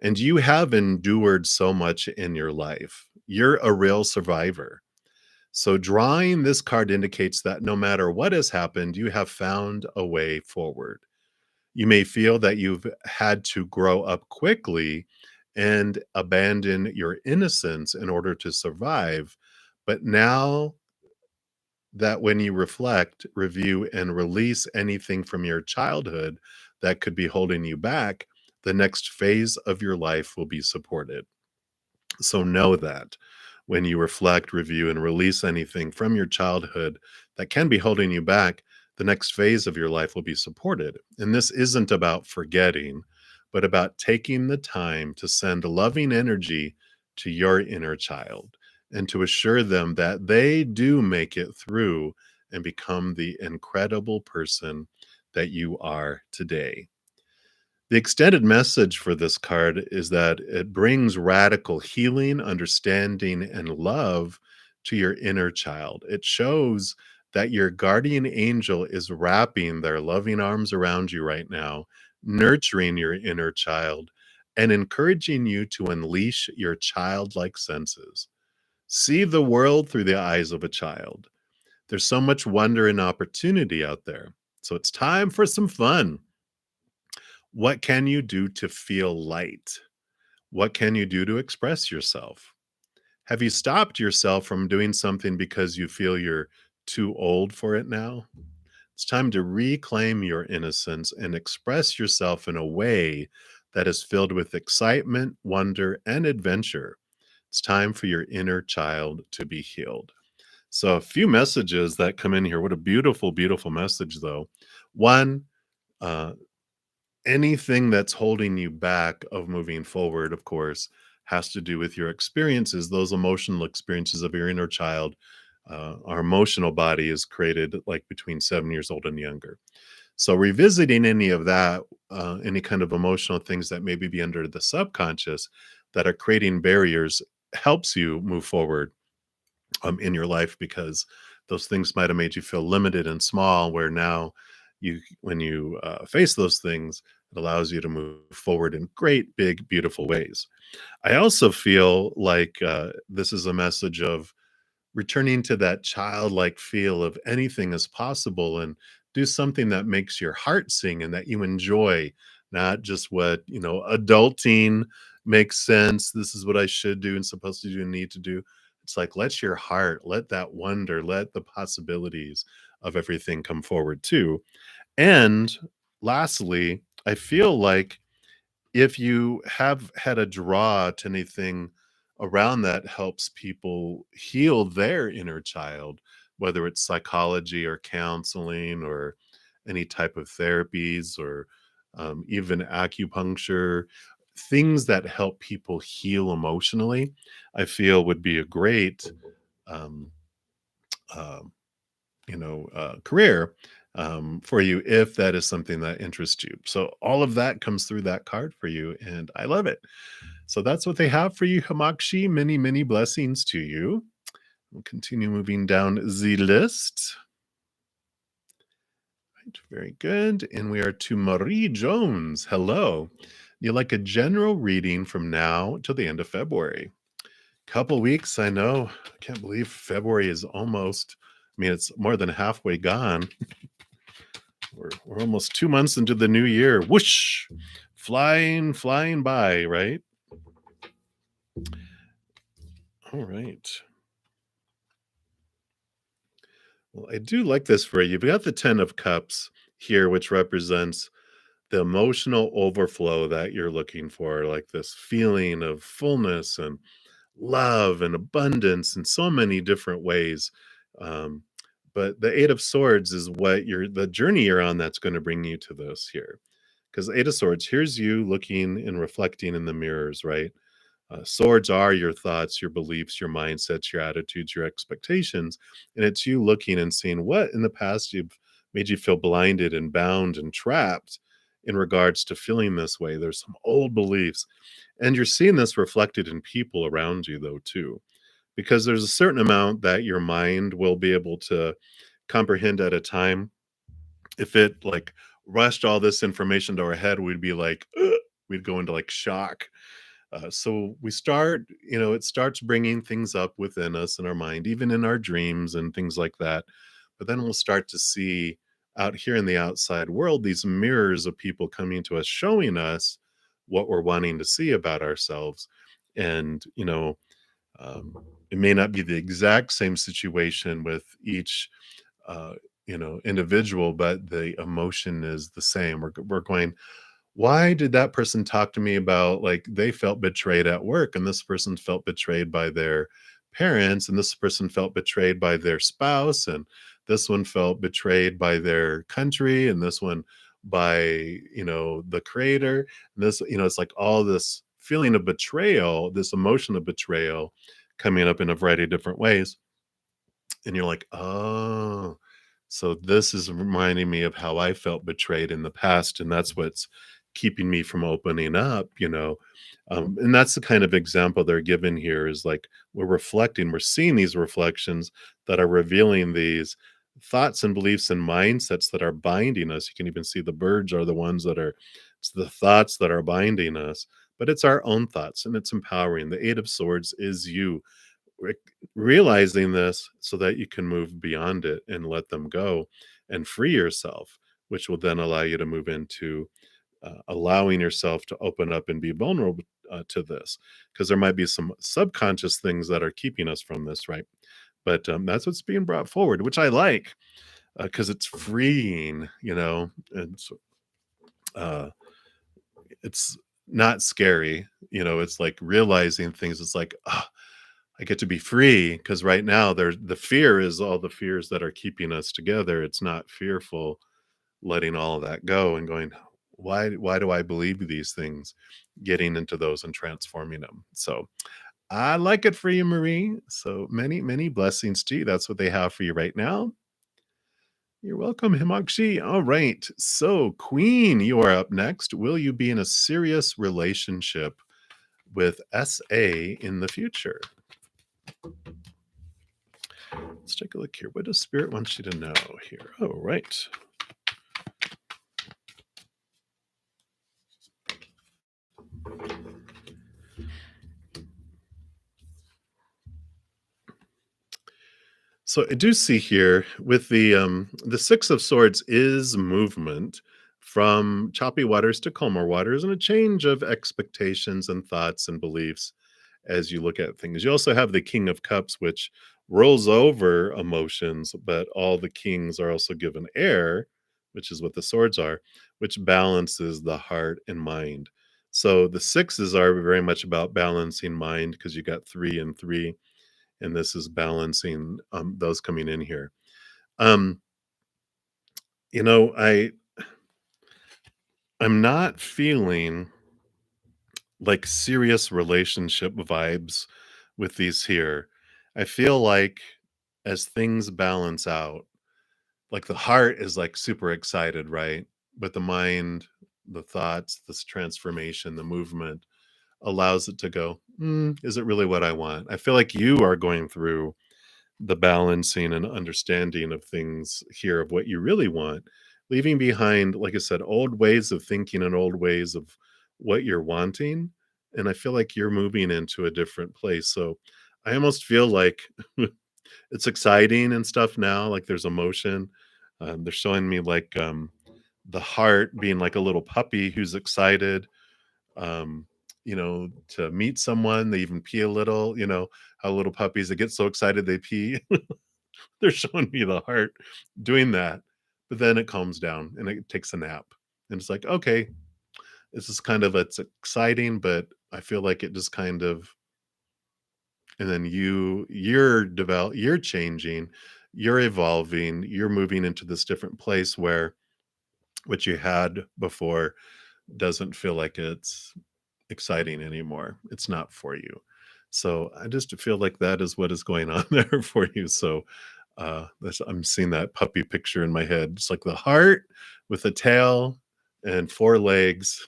And you have endured so much in your life. You're a real survivor. So, drawing this card indicates that no matter what has happened, you have found a way forward. You may feel that you've had to grow up quickly and abandon your innocence in order to survive. But now that when you reflect, review, and release anything from your childhood that could be holding you back, the next phase of your life will be supported. So know that when you reflect, review, and release anything from your childhood that can be holding you back, the next phase of your life will be supported. And this isn't about forgetting, but about taking the time to send loving energy to your inner child and to assure them that they do make it through and become the incredible person that you are today. The extended message for this card is that it brings radical healing, understanding, and love to your inner child. It shows that your guardian angel is wrapping their loving arms around you right now, nurturing your inner child, and encouraging you to unleash your childlike senses. See the world through the eyes of a child. There's so much wonder and opportunity out there. So it's time for some fun. What can you do to feel light? What can you do to express yourself? Have you stopped yourself from doing something because you feel you're too old for it now? It's time to reclaim your innocence and express yourself in a way that is filled with excitement, wonder, and adventure. It's time for your inner child to be healed. So, a few messages that come in here. What a beautiful, beautiful message, though. One, uh, anything that's holding you back of moving forward, of course, has to do with your experiences, those emotional experiences of your inner child. Our emotional body is created like between 7 years old and younger. So, revisiting any of that, any kind of emotional things that maybe be under the subconscious that are creating barriers, helps you move forward in your life, because those things might have made you feel limited and small, where now when you face those things, It allows you to move forward in great, big, beautiful ways. I also feel like this is a message of returning to that childlike feel of anything is possible, and do something that makes your heart sing and that you enjoy, not just what, adulting makes sense. This is what I should do and supposed to do and need to do. It's like, let your heart, let that wonder, let the possibilities of everything come forward too. And lastly, I feel like if you have had a draw to anything around that helps people heal their inner child, whether it's psychology or counseling or any type of therapies or even acupuncture, things that help people heal emotionally, I feel would be a great um, uh, career for you if that is something that interests you. So all of that comes through that card for you, and I love it. So that's what they have for you, Hamakshi. Many, many blessings to you. We'll continue moving down the list. Right, very good. And we are to Marie Jones. Hello. You like a general reading from now till the end of February. Couple weeks, I know. I can't believe February is almost, it's more than halfway gone. We're almost 2 months into the new year. Whoosh! Flying by, right? All right. Well, I do like this for you. We got the 10 of Cups here, which represents the emotional overflow that you're looking for, like this feeling of fullness and love and abundance in so many different ways. Um, but the Eight of Swords is the journey you're on that's going to bring you to this here. Because the Eight of Swords, here's you looking and reflecting in the mirrors, right? Swords are your thoughts, your beliefs, your mindsets, your attitudes, your expectations. And it's you looking and seeing what in the past you've made you feel blinded and bound and trapped in regards to feeling this way. There's some old beliefs. And you're seeing this reflected in people around you, though, too, because there's a certain amount that your mind will be able to comprehend at a time. If it like rushed all this information to our head, we'd be like, "Ugh," we'd go into like shock. So we start, it starts bringing things up within us in our mind, even in our dreams and things like that. But then we'll start to see out here in the outside world these mirrors of people coming to us, showing us what we're wanting to see about ourselves. And, um, it may not be the exact same situation with each, uh, individual, but the emotion is the same. We're going, why did that person talk to me about like they felt betrayed at work, and this person felt betrayed by their parents, and this person felt betrayed by their spouse, and this one felt betrayed by their country, and this one by the creator, and this, it's like all this feeling of betrayal, this emotion of betrayal coming up in a variety of different ways. And you're like, oh, so this is reminding me of how I felt betrayed in the past, and that's what's keeping me from opening up, and that's the kind of example they're given here is like we're seeing these reflections that are revealing these thoughts and beliefs and mindsets that are binding us. You can even see the birds are the ones that are, it's the thoughts that are binding us, but it's our own thoughts and it's empowering. The Eight of Swords is you re- realizing this so that you can move beyond it and let them go and free yourself, which will then allow you to move into allowing yourself to open up and be vulnerable to this, because there might be some subconscious things that are keeping us from this, right? But that's what's being brought forward, which I like, because it's freeing, and so, uh, it's not scary, it's like realizing things. It's like, ah, I get to be free, because right now there's the fear is all the fears that are keeping us together. It's not fearful, letting all of that go and going, why do I believe these things? Getting into those and transforming them. So I like it for you, Marie. So many, many blessings to you. That's what they have for you right now. You're welcome, Himakshi. All right. So, Queen, you are up next. Will you be in a serious relationship with SA in the future? Let's take a look here. What does Spirit want you to know here? Oh, right. So I do see here with the Six of Swords is movement from choppy waters to calmer waters and a change of expectations and thoughts and beliefs as you look at things. You also have the King of Cups, which rolls over emotions, but all the kings are also given air, which is what the swords are, which balances the heart and mind. So the sixes are very much about balancing mind because you got three and three, and this is balancing those coming in here. Um, you know, I'm not feeling like serious relationship vibes with these here. I feel like as things balance out, like the heart is like super excited, right? But the mind, the thoughts, this transformation, the movement allows it to go, is it really what I want? I feel like you are going through the balancing and understanding of things here of what you really want, leaving behind, like I said, old ways of thinking and old ways of what you're wanting. And I feel like you're moving into a different place. So I almost feel like it's exciting and stuff now. Like there's emotion. They're showing me like the heart being like a little puppy who's excited, um, to meet someone. They even pee a little, how little puppies that get so excited they pee. They're showing me the heart doing that, but then it calms down and it takes a nap. And it's like, okay, this is kind of it's exciting, but I feel like it just kind of and then you're changing, you're evolving, you're moving into this different place where what you had before doesn't feel like it's exciting anymore. It's not for you. So I just feel like that is what is going on there for you. So I'm seeing that puppy picture in my head. It's like the heart with a tail and four legs.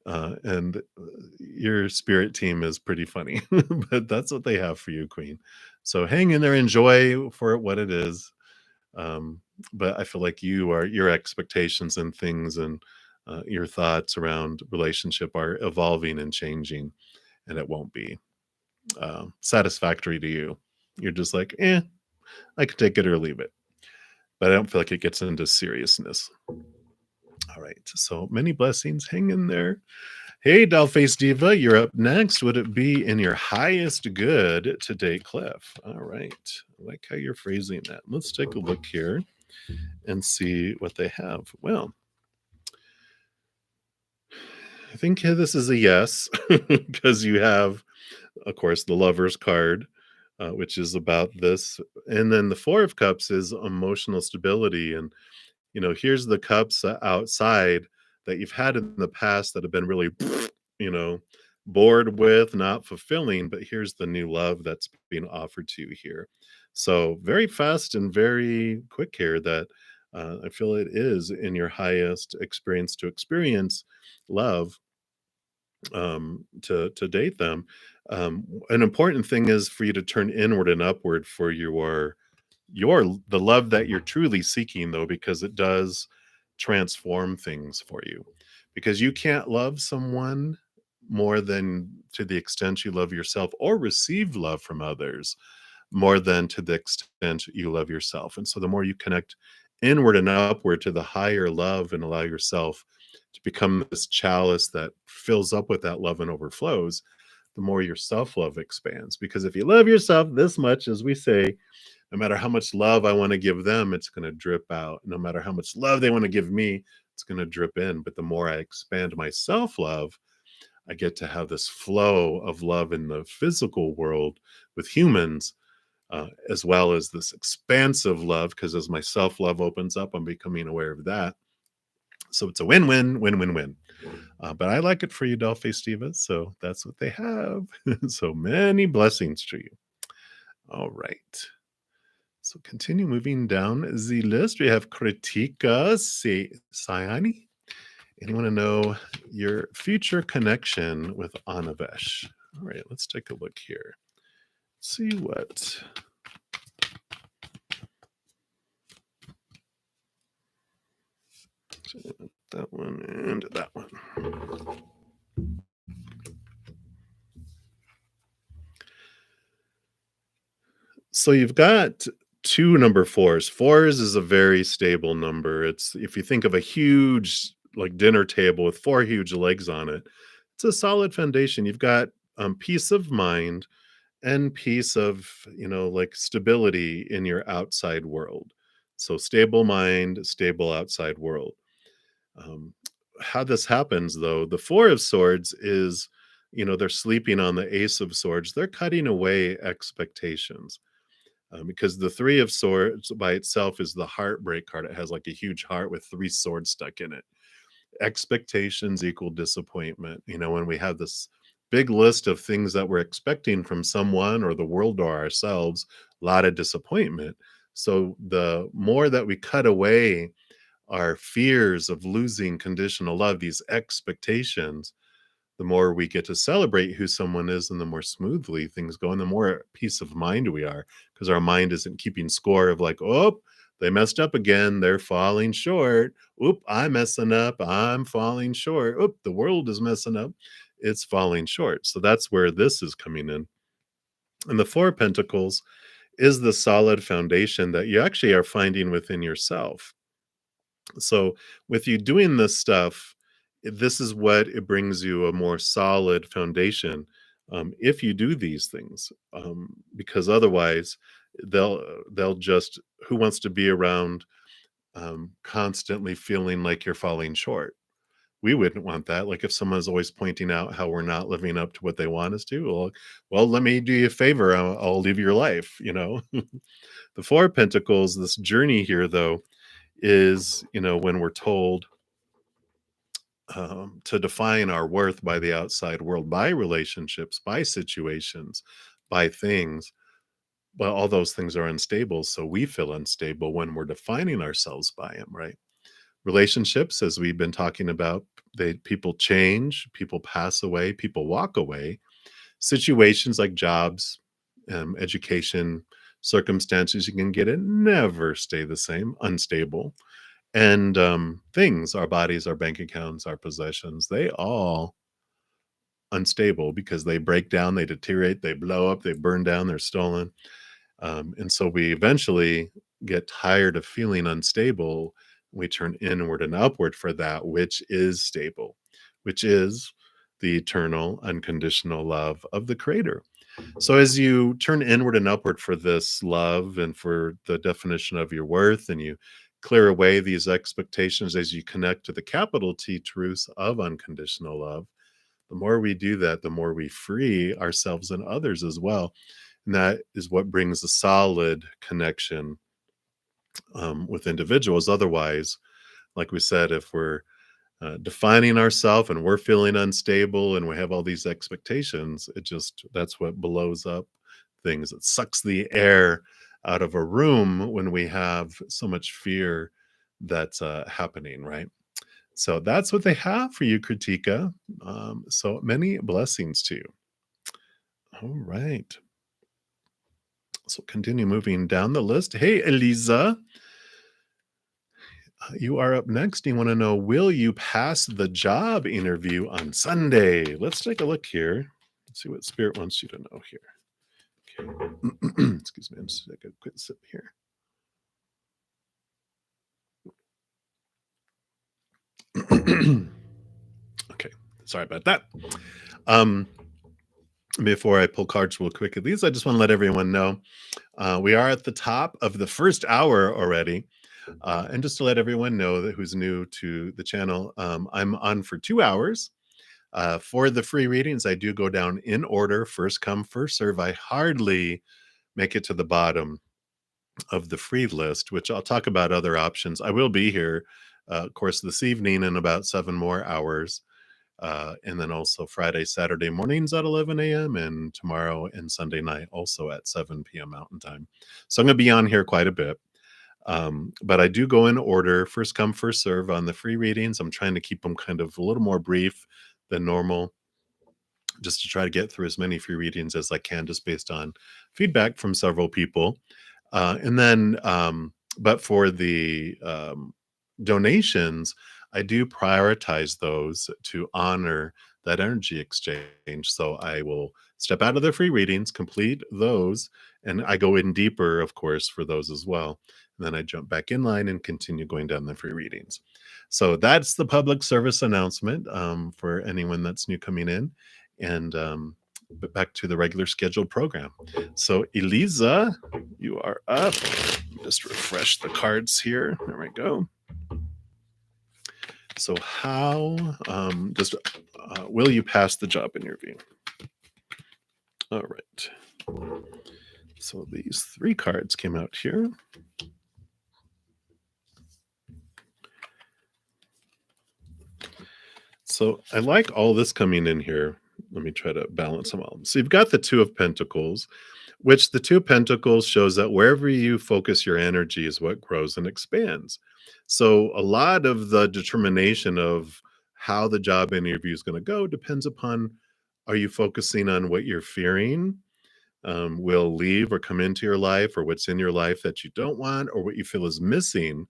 And your spirit team is pretty funny, but that's what they have for you, Queen. So hang in there, enjoy for what it is. Um, but I feel like your expectations and things and your thoughts around relationship are evolving and changing, and it won't be satisfactory to you. You're just like, I could take it or leave it, but I don't feel like it gets into seriousness. All right, so many blessings. Hang in there. Hey, Dollface Diva, you're up next. Would it be in your highest good today, Cliff? All right, I like how you're phrasing that. Let's take a look here and see what they have. Well, I think this is a yes because you have, of course, the Lover's card, which is about this, and then the Four of Cups is emotional stability. And here's the cups outside that you've had in the past that have been really, you know, bored with, not fulfilling. But here's the new love that's being offered to you here. So very fast and very quick here. That I feel it is in your highest experience to experience love, to date them. An important thing is for you to turn inward and upward for the love that you're truly seeking, though, because it does transform things for you. Because you can't love someone more than to the extent you love yourself, or receive love from others more than to the extent you love yourself. And so the more you connect inward and upward to the higher love and allow yourself to become this chalice that fills up with that love and overflows, the more your self-love expands. Because if you love yourself this much, as we say, no matter how much love I want to give them, it's going to drip out. No matter how much love they want to give me, it's going to drip in. But the more I expand my self-love, I get to have this flow of love in the physical world with humans, as well as this expansive love, because as my self love opens up, I'm becoming aware of that. So it's a win win, win win win. But I like it for you, Dollface Diva. So that's what they have. So many blessings to you. All right. So continue moving down the list. We have Kritika Sayani. Anyone to know your future connection with Anavesh? All right, let's take a look here. See what. That one and that one. So you've got 2 number 4s. 4s is a very stable number. It's if you think of a huge, like, dinner table with 4 huge legs on it, it's a solid foundation. You've got, peace of mind and peace of, like, stability in your outside world. So stable mind, stable outside world. Um, how this happens, though, the 4 of swords is, they're sleeping on the ace of swords. They're cutting away expectations. Because the 3 of swords by itself is the heartbreak card. It has like a huge heart with 3 swords stuck in it. Expectations equal disappointment. When we have this big list of things that we're expecting from someone or the world or ourselves, a lot of disappointment. So the more that we cut away our fears of losing conditional love, these expectations, the more we get to celebrate who someone is and the more smoothly things go and the more at peace of mind we are because our mind isn't keeping score of like, oh, they messed up again, they're falling short. Oop, I'm messing up, I'm falling short. Oop, the world is messing up, it's falling short. So that's where this is coming in. And the 4 of Pentacles is the solid foundation that you actually are finding within yourself. So with you doing this stuff, this is what it brings you a more solid foundation, if you do these things, because otherwise they'll just who wants to be around constantly feeling like you're falling short. We wouldn't want that. Like if someone's always pointing out how we're not living up to what they want us to, well, let me do you a favor. I'll live your life. The 4 of Pentacles, this journey here, though, is, when we're told to define our worth by the outside world, by relationships, by situations, by things. But all those things are unstable. So we feel unstable when we're defining ourselves by them, right? Relationships, as we've been talking about, people change, people pass away, people walk away. Situations like jobs, education, circumstances you can get in never stay the same, unstable. And things, our bodies, our bank accounts, our possessions, they all unstable because they break down, they deteriorate, they blow up, they burn down, they're stolen. And so we eventually get tired of feeling unstable. We turn inward and upward for that which is stable, which is the eternal, unconditional love of the Creator. So as you turn inward and upward for this love and for the definition of your worth, and you clear away these expectations as you connect to the capital T truths of unconditional love, the more we do that, the more we free ourselves and others as well. And that is what brings a solid connection with individuals. Otherwise, like we said, if we're defining ourselves and we're feeling unstable and we have all these expectations, that's what blows up things. It sucks the air out of a room when we have so much fear that's happening, right? So that's what they have for you, Kritika. So many blessings to you. All right. So continue moving down the list. Hey, Eliza, you are up next. You want to know, will you pass the job interview on Sunday? Let's take a look here. Let's see what Spirit wants you to know here. Okay. Excuse me. I'm just take a quick sip here. Okay. Sorry about that. Before I pull cards real quick at these, I just want to let everyone know we are at the top of the first hour already. And just to let everyone know that who's new to the channel, I'm on for 2 hours. For the free readings, I do go down in order, first come, first serve. I hardly make it to the bottom of the free list, which I'll talk about other options. I will be here, of course, this evening in about 7 more hours. And then also Friday, Saturday mornings at 11 a.m. and tomorrow and Sunday night also at 7 p.m. Mountain Time. So I'm going to be on here quite a bit. But I do go in order, first come, first serve on the free readings. I'm trying to keep them kind of a little more brief than normal, just to try to get through as many free readings as I can, just based on feedback from several people. And then, but for the donations, I do prioritize those to honor that energy exchange. So I will step out of the free readings, complete those, and I go in deeper, of course, for those as well. And then I jump back in line and continue going down the free readings. So that's the public service announcement for anyone that's new coming in. And but back to the regular scheduled program. So, Eliza, you are up. Just refresh the cards here. There we go. So, how just will you pass the job interview? All right. So, these three cards came out here. So, I like all this coming in here. Let me try to balance them all. So, you've got the Two of Pentacles, which the Two of Pentacles shows that wherever you focus your energy is what grows and expands. So a lot of the determination of how the job interview is going to go depends upon, are you focusing on what you're fearing will leave or come into your life, or what's in your life that you don't want, or what you feel is missing?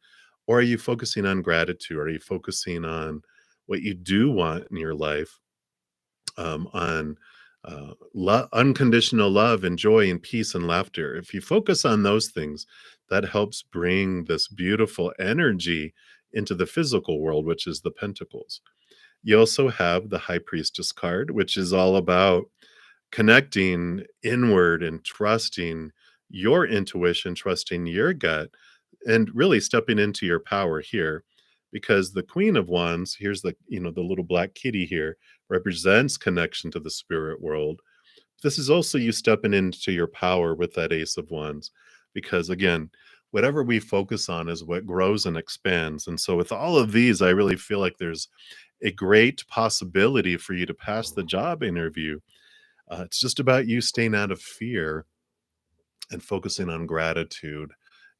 Or are you focusing on gratitude? Are you focusing on what you do want in your life, on unconditional love and joy and peace and laughter? If you focus on those things, that helps bring this beautiful energy into the physical world, which is the pentacles. You also have the High Priestess card, which is all about connecting inward and trusting your intuition, trusting your gut, and really stepping into your power here. Because the Queen of Wands, here's the, the little black kitty here, represents connection to the spirit world. This is also you stepping into your power with that Ace of Wands, because again, whatever we focus on is what grows and expands. And so with all of these, I really feel like there's a great possibility for you to pass the job interview. It's just about you staying out of fear and focusing on gratitude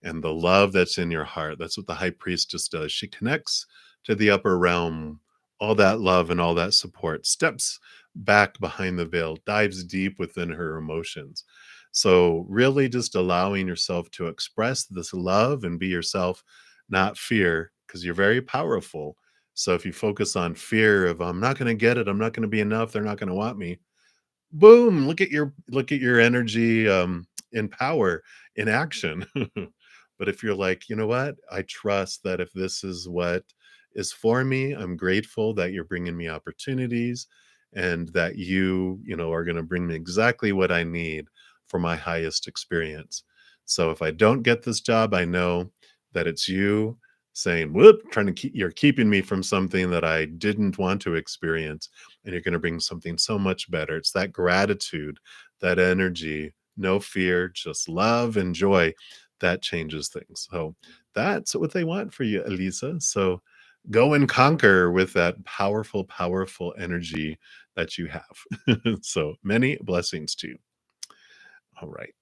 and the love that's in your heart. That's what the High Priestess does. She connects to the upper realm, all that love and all that support, steps back behind the veil, dives deep within her emotions. So, really, just allowing yourself to express this love and be yourself, not fear, because you're very powerful. So, if you focus on fear of, I'm not going to get it, I'm not going to be enough, they're not going to want me, boom, look at your energy in power, in action. But if you're like, you know what, I trust that if this is what is for me, I'm grateful that you're bringing me opportunities, and that are going to bring me exactly what I need for my highest experience. So if I don't get this job, I know that it's you saying, whoop, trying to you're keeping me from something that I didn't want to experience, and you're going to bring something so much better. It's that gratitude, that energy, no fear, just love and joy, that changes things. So that's what they want for you, Elisa. So go and conquer with that powerful, powerful energy that you have. So many blessings to you. All right.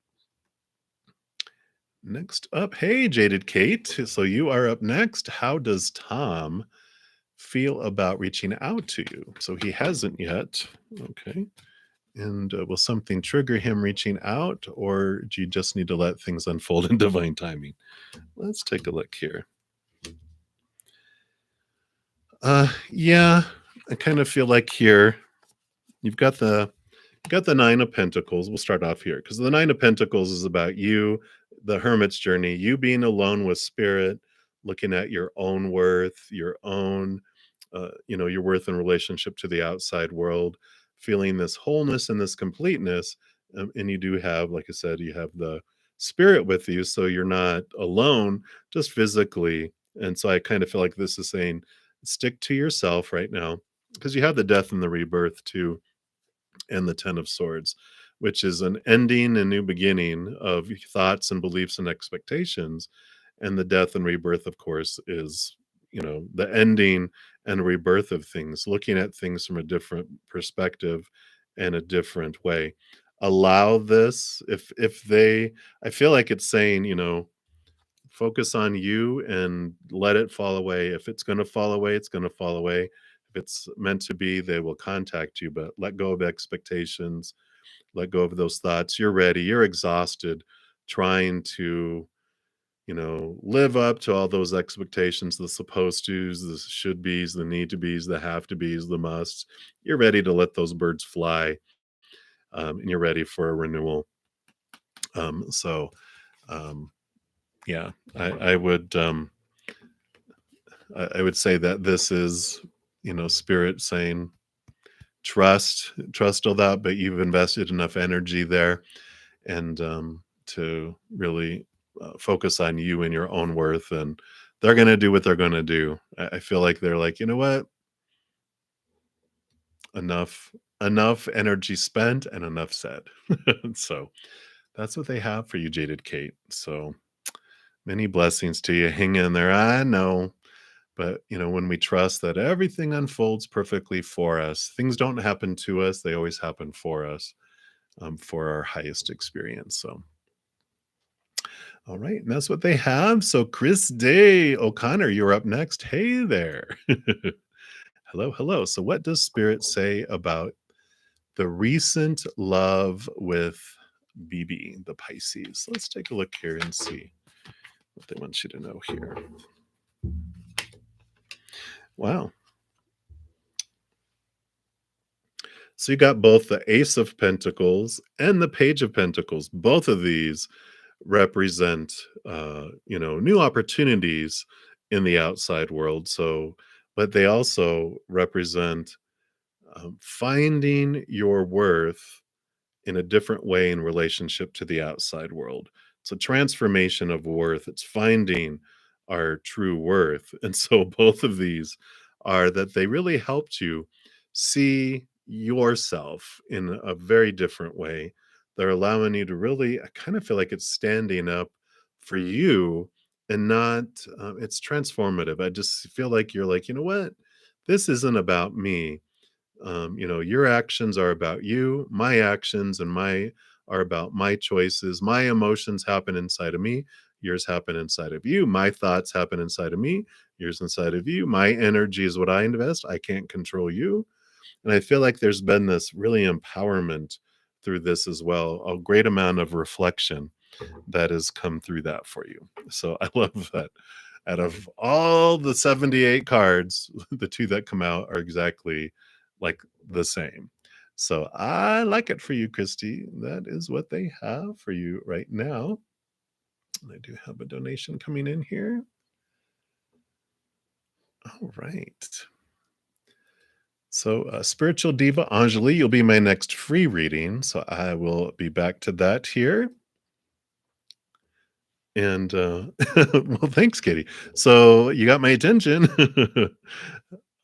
Next up, hey, Jaded Kate. So you are up next. How does Tom feel about reaching out to you? So he hasn't yet. Okay. And will something trigger him reaching out, or do you just need to let things unfold in divine timing? Let's take a look here. Yeah, I kind of feel like here you've got the Nine of Pentacles. We'll start off here because the Nine of Pentacles is about you, the hermit's journey, you being alone with spirit, looking at your own worth, your own, your worth in relationship to the outside world, feeling this wholeness and this completeness. And you do have, like I said, you have the spirit with you, so you're not alone, just physically. And so I kind of feel like this is saying, stick to yourself right now, because you have the death and the rebirth too, and the Ten of Swords, which is an ending and new beginning of thoughts and beliefs and expectations. And the death and rebirth, of course, is, the ending and rebirth of things, looking at things from a different perspective and a different way. Allow this, I feel like it's saying, focus on you and let it fall away. If it's going to fall away, it's going to fall away. If it's meant to be, they will contact you, but let go of expectations, let go of those thoughts. You're ready, you're exhausted trying to live up to all those expectations, the supposed tos, the should be's, the need to be's, the have to be's, the musts. You're ready to let those birds fly, and you're ready for a renewal. So, um, yeah, I would say that this is, spirit saying, trust all that, but you've invested enough energy there, and to really focus on you and your own worth, and they're going to do what they're going to do. I feel like they're like, you know what, enough enough energy spent and enough said. So that's what they have for you, Jaded Kate. So many blessings to you. Hang in there. I know. But, when we trust that everything unfolds perfectly for us, things don't happen to us, they always happen for us, for our highest experience. So, all right. And that's what they have. So, Chris Day O'Connor, you're up next. Hey there. Hello, hello. So, what does Spirit say about the recent love with BB, the Pisces? Let's take a look here and see what they want you to know here. Wow. So you got both the Ace of Pentacles and the Page of Pentacles. Both of these represent, new opportunities in the outside world. So, but they also represent finding your worth in a different way in relationship to the outside world. It's a transformation of worth. It's finding our true worth. And so both of these are that they really helped you see yourself in a very different way. They're allowing you to really, I kind of feel like it's standing up for you and not, it's transformative. I just feel like you're like, you know what? This isn't about me. Your actions are about you, my actions and my are about my choices. My emotions happen inside of me, yours happen inside of you. My thoughts happen inside of me, yours inside of you. My energy is what I invest. I can't control you. And I feel like there's been this really empowerment through this as well, a great amount of reflection that has come through that for you. So I love that. Out of all the 78 cards, the two that come out are exactly like the same. So I like it for you, Christy. That is what they have for you right now. I do have a donation coming in here. All right. So, Spiritual Diva Anjali, you'll be my next free reading. So I will be back to that here. And well, thanks, Katie. So you got my attention.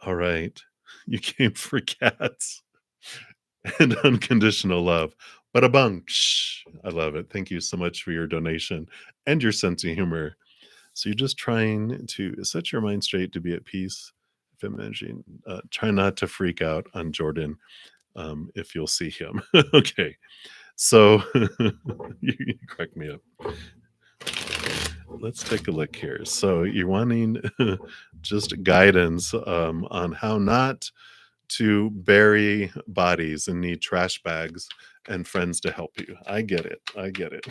All right. You came for cats and unconditional love. But a bunch. I love it. Thank you so much for your donation and your sense of humor. So you're just trying to set your mind straight to be at peace. If imagining, try not to freak out on Jordan, if you'll see him. Okay. So you crack me up. Let's take a look here. So you're wanting just guidance on how not to bury bodies and need trash bags and friends to help you. I get it. I get it.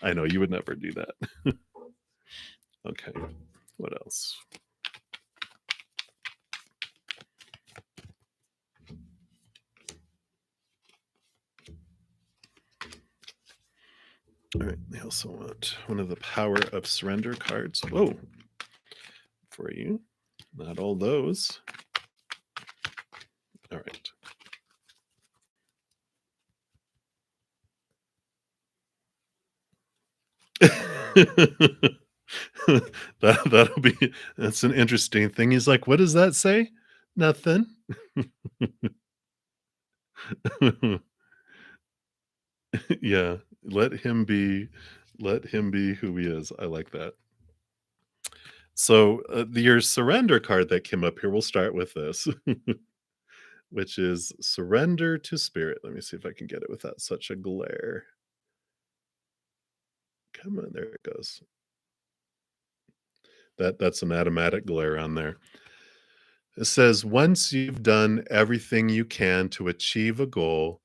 I know you would never do that. Okay. What else? All right. They also want one of the Power of Surrender cards. Whoa. For you. Not all those. All right. That'll be, that's an interesting thing. He's like, what does that say? Nothing. Yeah, let him be who he is. I like that. So your surrender card that came up here, we'll start with this, which is surrender to spirit. Let me see if I can get it without such a glare. Come on, there it goes. That's an automatic glare on there. It says, once you've done everything you can to achieve a goal,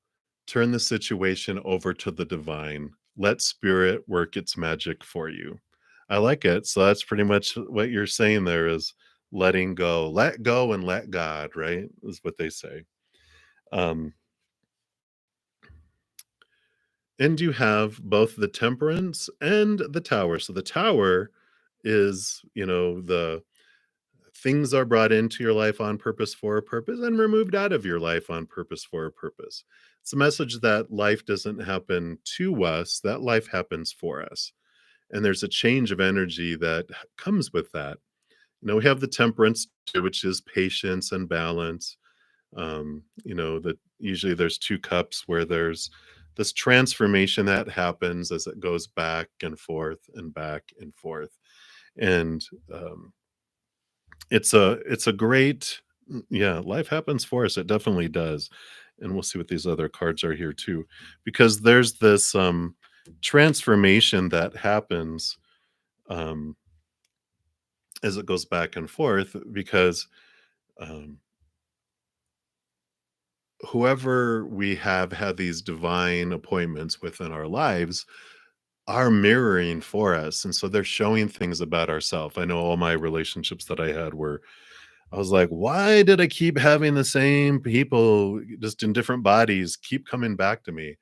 turn the situation over to the divine. let spirit work its magic for you. I like it. So that's pretty much what you're saying there is letting go. Let go and let God, right? Is what they say. Um, and you have both the temperance and the tower. So the tower is, the things are brought into your life on purpose for a purpose and removed out of your life on purpose for a purpose. It's a message that life doesn't happen to us, that life happens for us. And there's a change of energy that comes with that. We have the temperance too, which is patience and balance. That usually there's two cups where there's this transformation that happens as it goes back and forth and back and forth. And it's a great yeah, life happens for us. It definitely does. And we'll see what these other cards are here too. Because there's this transformation that happens um as it goes back and forth because um whoever we have had these divine appointments within our lives are mirroring for us, and so they're showing things about ourselves. I know all my relationships that I had were I was like, why did I keep having the same people just in different bodies keep coming back to me?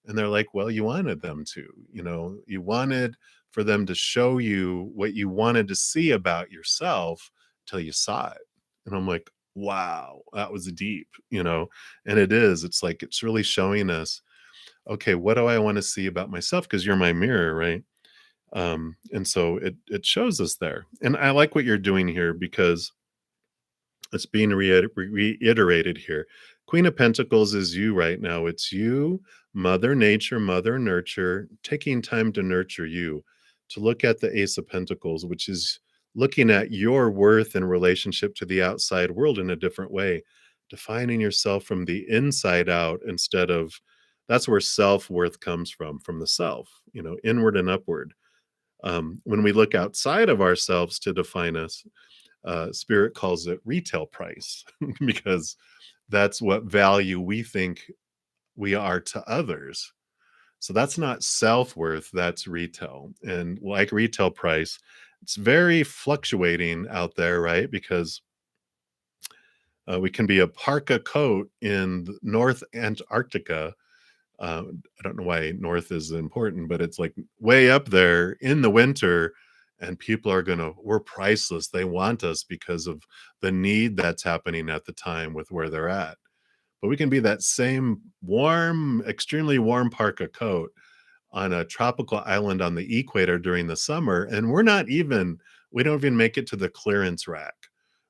And they're like, well, you wanted them to, you wanted for them to show you what you wanted to see about yourself till you saw it. And I'm like, wow, that was deep, and it is. It's like it's really showing us, okay, what do I want to see about myself? Because you're my mirror, right? And so it shows us there. And I like what you're doing here because it's being reiterated here. Queen of Pentacles is you right now. It's you, Mother Nature, Mother Nurture, taking time to nurture you, to look at the Ace of Pentacles, which is looking at your worth in relationship to the outside world in a different way, defining yourself from the inside out instead of that's where self worth comes from the self, inward and upward. When we look outside of ourselves to define us, Spirit calls it retail price because that's what value we think we are to others. So that's not self worth, that's retail. And like retail price, it's very fluctuating out there, right? Because we can be a parka coat in North Antarctica. I don't know why North is important, but it's like way up there in the winter, and people are we're priceless. They want us because of the need that's happening at the time with where they're at. But we can be that same warm, extremely warm parka coat on a tropical island on the equator during the summer, and we don't even make it to the clearance rack.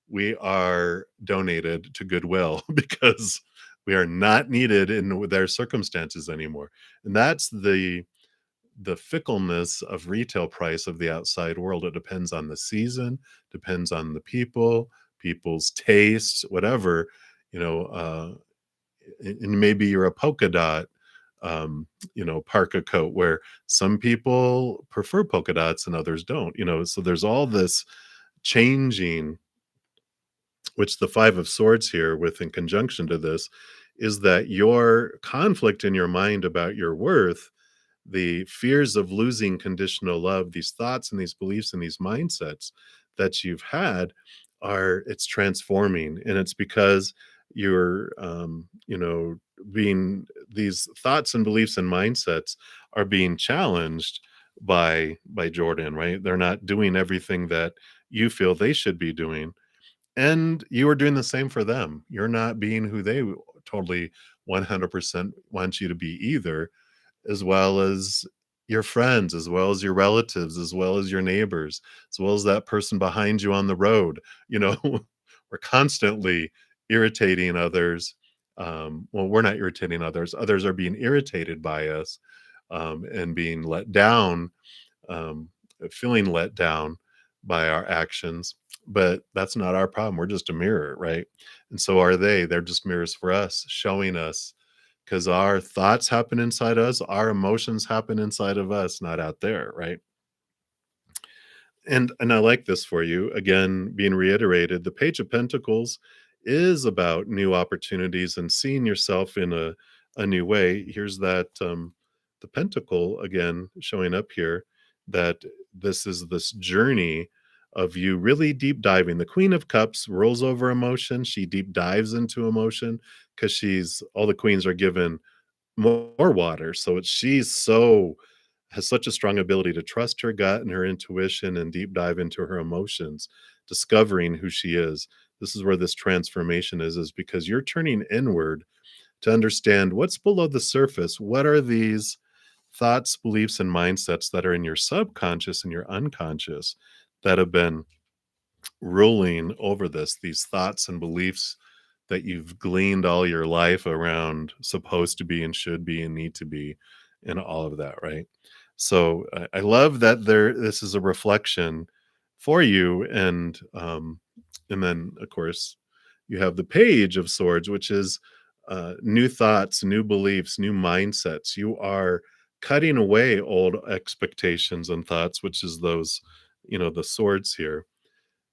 We are donated to Goodwill because we are not needed in their circumstances anymore. And that's the fickleness of retail price of the outside world. It depends on the season, depends on the people, people's tastes, whatever, you know, and maybe you're a polka dot parka coat where some people prefer polka dots and others don't, so there's all this changing, which the Five of Swords here with in conjunction to this is that your conflict in your mind about your worth, the fears of losing conditional love, these thoughts and these beliefs and these mindsets that you've had it's transforming. And it's because you're, being, these thoughts and beliefs and mindsets are being challenged by Jordan, right? They're not doing everything that you feel they should be doing, and you are doing the same for them. You're not being who they totally 100% want you to be either, as well as your friends, as well as your relatives, as well as your neighbors, as well as that person behind you on the road. You know, we're constantly irritating others. Well, we're not irritating others. Others are being irritated by us, and being let down, um, feeling let down by our actions. But that's not our problem. We're just a mirror, right? And so are they. They're just mirrors for us, showing us, because our thoughts happen inside us, our emotions happen inside of us, not out there, right? And I like this for you. Again, being reiterated, the Page of Pentacles is about new opportunities and seeing yourself in a new way. Here's that the pentacle again showing up here, that this is this journey of you really deep diving. The Queen of Cups rolls over emotion. She deep dives into emotion because she's all the queens are given more water. So she's so has such a strong ability to trust her gut and her intuition and deep dive into her emotions, discovering who she is. This is where this transformation is because you're turning inward to understand what's below the surface. What are these thoughts, beliefs, and mindsets that are in your subconscious and your unconscious that have been ruling over this, these thoughts and beliefs that you've gleaned all your life around supposed to be and should be and need to be and all of that, right? So I love that this is a reflection for you. And then of course you have the Page of Swords, which is new thoughts, new beliefs, new mindsets. You are cutting away old expectations and thoughts, which is those, the swords here.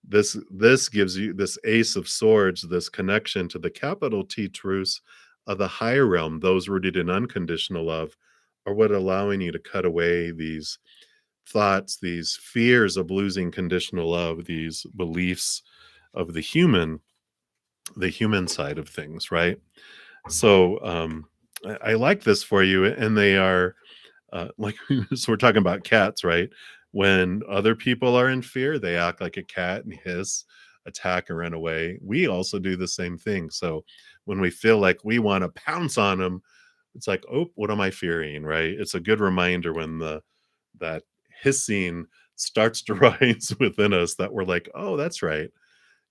This gives you this Ace of Swords, this connection to the capital T truths of the higher realm, those rooted in unconditional love, are what allowing you to cut away these thoughts, these fears of losing conditional love, these beliefs of the human side of things, right? So I like this for you, and they are like so we're talking about cats, right? When other people are in fear, they act like a cat and hiss, attack, and run away. We also do the same thing. So when we feel like we want to pounce on them, it's like, oh, what am I fearing? Right? It's a good reminder when the that hissing starts to rise within us that we're like, oh, that's right.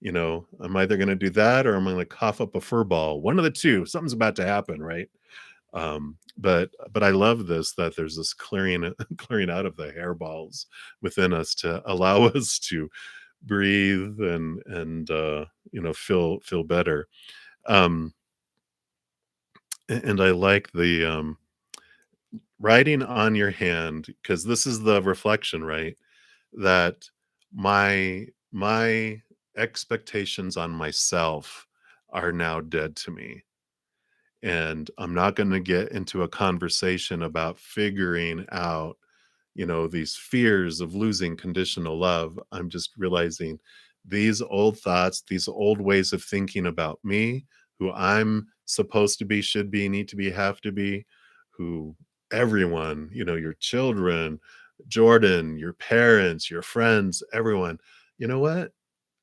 I'm either going to do that or I'm going to cough up a fur ball. One of the two. Something's about to happen, right? But I love this, that there's this clearing clearing out of the hairballs within us to allow us to breathe and feel better. Um, and I like the writing on your hand, because this is the reflection, right? That my expectations on myself are now dead to me, and I'm not going to get into a conversation about figuring out, these fears of losing conditional love. I'm just realizing these old thoughts, these old ways of thinking about me, who I'm supposed to be, should be, need to be, have to be, who everyone, your children, Jordan, your parents, your friends, everyone, you know what?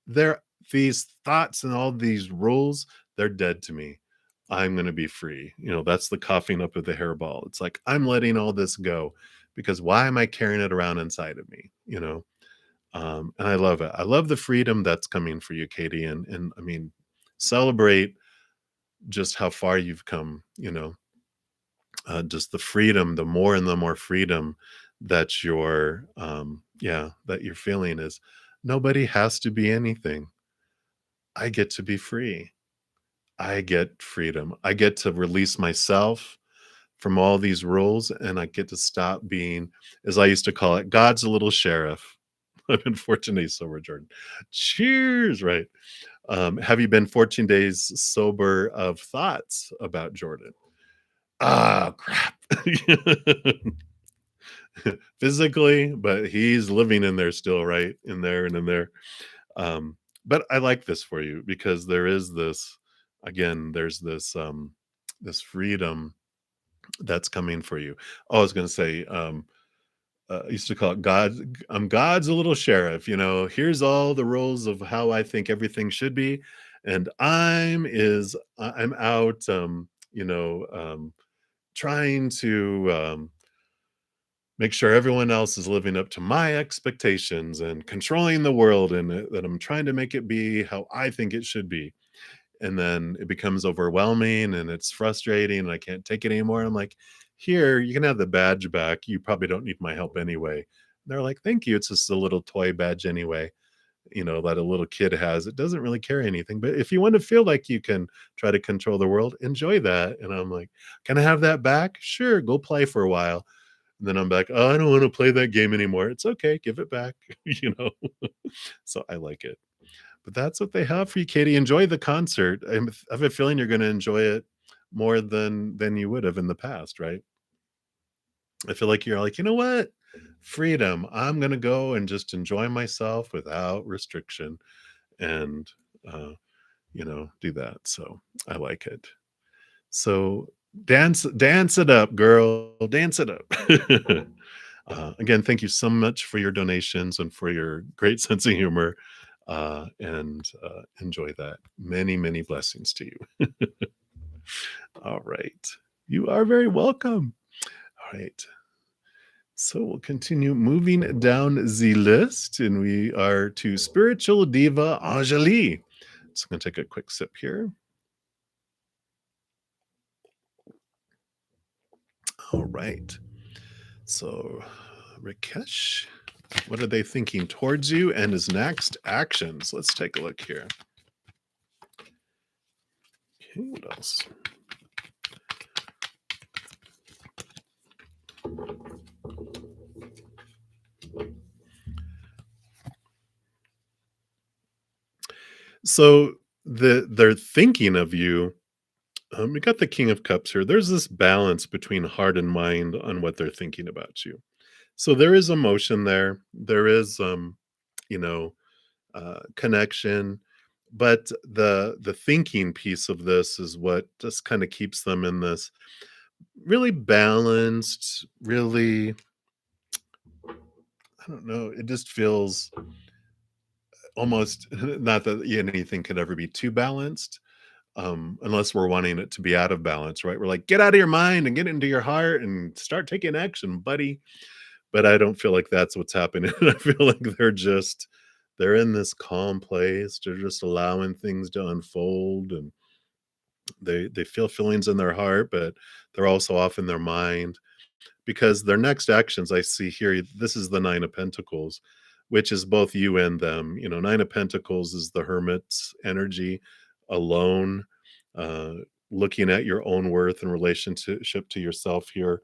They're these thoughts and all these rules, they're dead to me. I'm gonna be free. That's the coughing up of the hairball. It's like, I'm letting all this go because why am I carrying it around inside of me? And I love it. I love the freedom that's coming for you, Katie. And I mean, celebrate just how far you've come, just the freedom, the more and the more freedom that you're feeling is nobody has to be anything. I get to be free. I get freedom. I get to release myself from all these rules, and I get to stop being, as I used to call it, God's little sheriff. I've been 14 days sober, Jordan. Cheers, right? Have you been 14 days sober of thoughts about Jordan? Ah, crap. Physically, but he's living in there still, right? In there and in there. But I like this for you because there is this, again, there's this freedom that's coming for you. Oh, I was going to say, I used to call it God. I'm God's little sheriff. Here's all the rules of how I think everything should be, and I'm out, trying to make sure everyone else is living up to my expectations and controlling the world, and that I'm trying to make it be how I think it should be. And then it becomes overwhelming and it's frustrating and I can't take it anymore. I'm like, here, you can have the badge back. You probably don't need my help anyway. And they're like, thank you. It's just a little toy badge anyway, that a little kid has. It doesn't really carry anything. But if you want to feel like you can try to control the world, enjoy that. And I'm like, can I have that back? Sure, go play for a while. And then I'm back, oh, I don't want to play that game anymore. It's okay, give it back, So I like it. But that's what they have for you, Katie. Enjoy the concert. I have a feeling you're gonna enjoy it more than you would have in the past, right? I feel like you're like, you know what? Freedom. I'm gonna go and just enjoy myself without restriction and uh, do that. So I like it. So dance it up, girl. Dance it up. Again, thank you so much for your donations and for your great sense of humor. And enjoy that. Many, many blessings to you. All right. You are very welcome. All right. So we'll continue moving down the list, and we are to spiritual diva Anjali. So I'm going to take a quick sip here. All right. So, Rakesh, what are they thinking towards you and his next actions? Let's take a look here. Okay, what else? So they're thinking of you. We got the King of Cups here. There's this balance between heart and mind on what they're thinking about you. So there is emotion there. There is, you know, connection, but the thinking piece of this is what just kind of keeps them in this really balanced, really, I don't know. It just feels almost not that anything could ever be too balanced, unless we're wanting it to be out of balance, right? We're like, get out of your mind and get into your heart and start taking action, buddy. But I don't feel like that's what's happening. I feel like they're in this calm place. They're just allowing things to unfold, and they feel feelings in their heart, but they're also off in their mind because their next actions I see here, this is the Nine of Pentacles, which is both you and them. Nine of Pentacles is the hermit's energy, alone, uh, looking at your own worth in relationship to yourself here.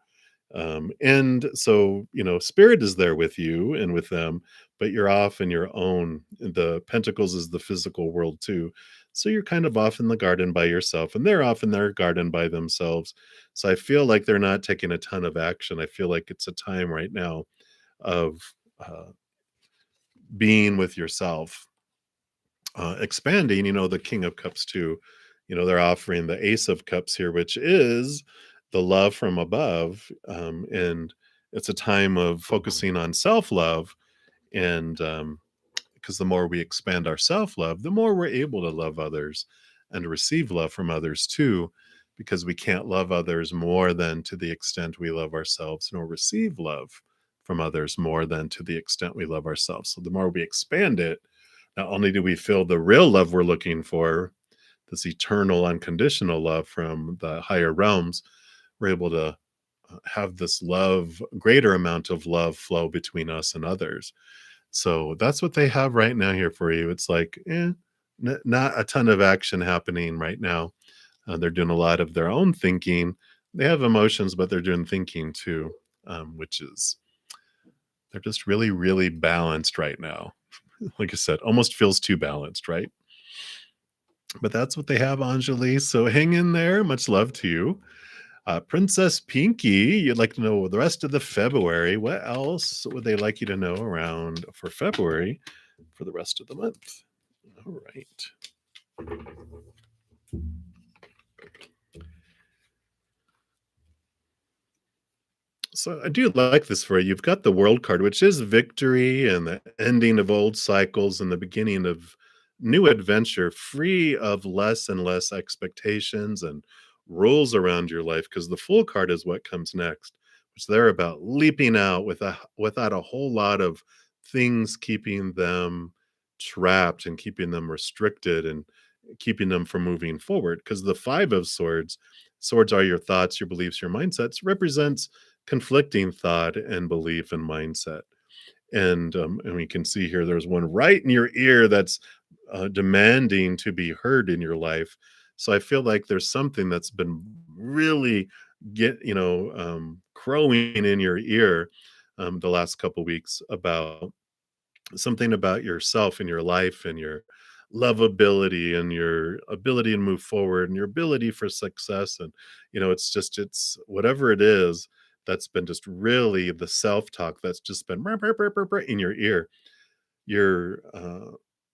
And so, spirit is there with you and with them, but you're off in your own. The Pentacles is the physical world too. So you're kind of off in the garden by yourself, and they're off in their garden by themselves. So I feel like they're not taking a ton of action. I feel like it's a time right now of uh, being with yourself, expanding. The King of Cups too. They're offering the Ace of Cups here, which is the love from above, and it's a time of focusing on self-love. And because the more we expand our self-love, the more we're able to love others and receive love from others too, because we can't love others more than to the extent we love ourselves, nor receive love from others more than to the extent we love ourselves. So the more we expand it, not only do we feel the real love we're looking for, this eternal unconditional love from the higher realms, we're able to have this love, greater amount of love flow between us and others. So that's what they have right now here for you. It's like, not a ton of action happening right now. They're doing a lot of their own thinking. They have emotions, but they're doing thinking too, which is, they're just really, really balanced right now. Like I said, almost feels too balanced, right? But that's what they have, Anjali. So hang in there. Much love to you. Princess Pinky, you'd like to know the rest of the February. What else would they like you to know around for February for the rest of the month? All right. So I do like this for you. You've got the World card, which is victory and the ending of old cycles and the beginning of new adventure, free of less and less expectations and rules around your life. Because the Fool card is what comes next, which they're about leaping out without a whole lot of things keeping them trapped and keeping them restricted and keeping them from moving forward. Because the Five of Swords, swords are your thoughts, your beliefs, your mindsets, represents conflicting thought and belief and mindset. And we can see here there's one right in your ear that's demanding to be heard in your life. So I feel like there's something that's been really crowing in your ear the last couple weeks about something about yourself and your life and your lovability and your ability to move forward and your ability for success. And it's whatever it is that's been just really the self-talk that's just been in your ear. You're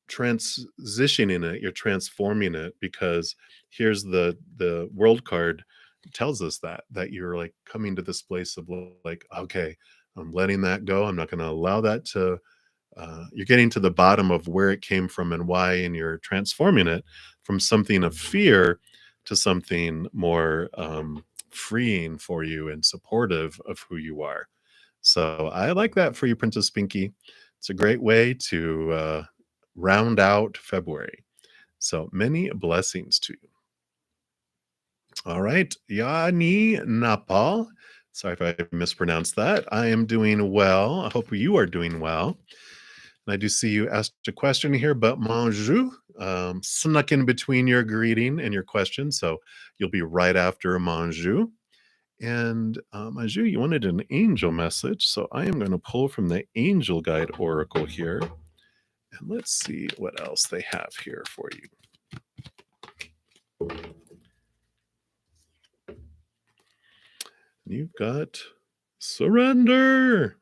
transitioning it, you're transforming it, because here's the world card tells us that you're like coming to this place of like, okay, I'm letting that go. I'm not going to allow that to you're getting to the bottom of where it came from and why, and you're transforming it from something of fear to something more freeing for you and supportive of who you are. So I like that for you, Princess Pinky. It's a great way to round out February. So many blessings to you. All right, Yani Napal. Sorry if I mispronounced that. I am doing well. I hope you are doing well. And I do see you asked a question here, but Manju snuck in between your greeting and your question. So you'll be right after Manju. And Manju, you wanted an angel message. So I am going to pull from the Angel Guide Oracle here. And let's see what else they have here for you. You've got surrender.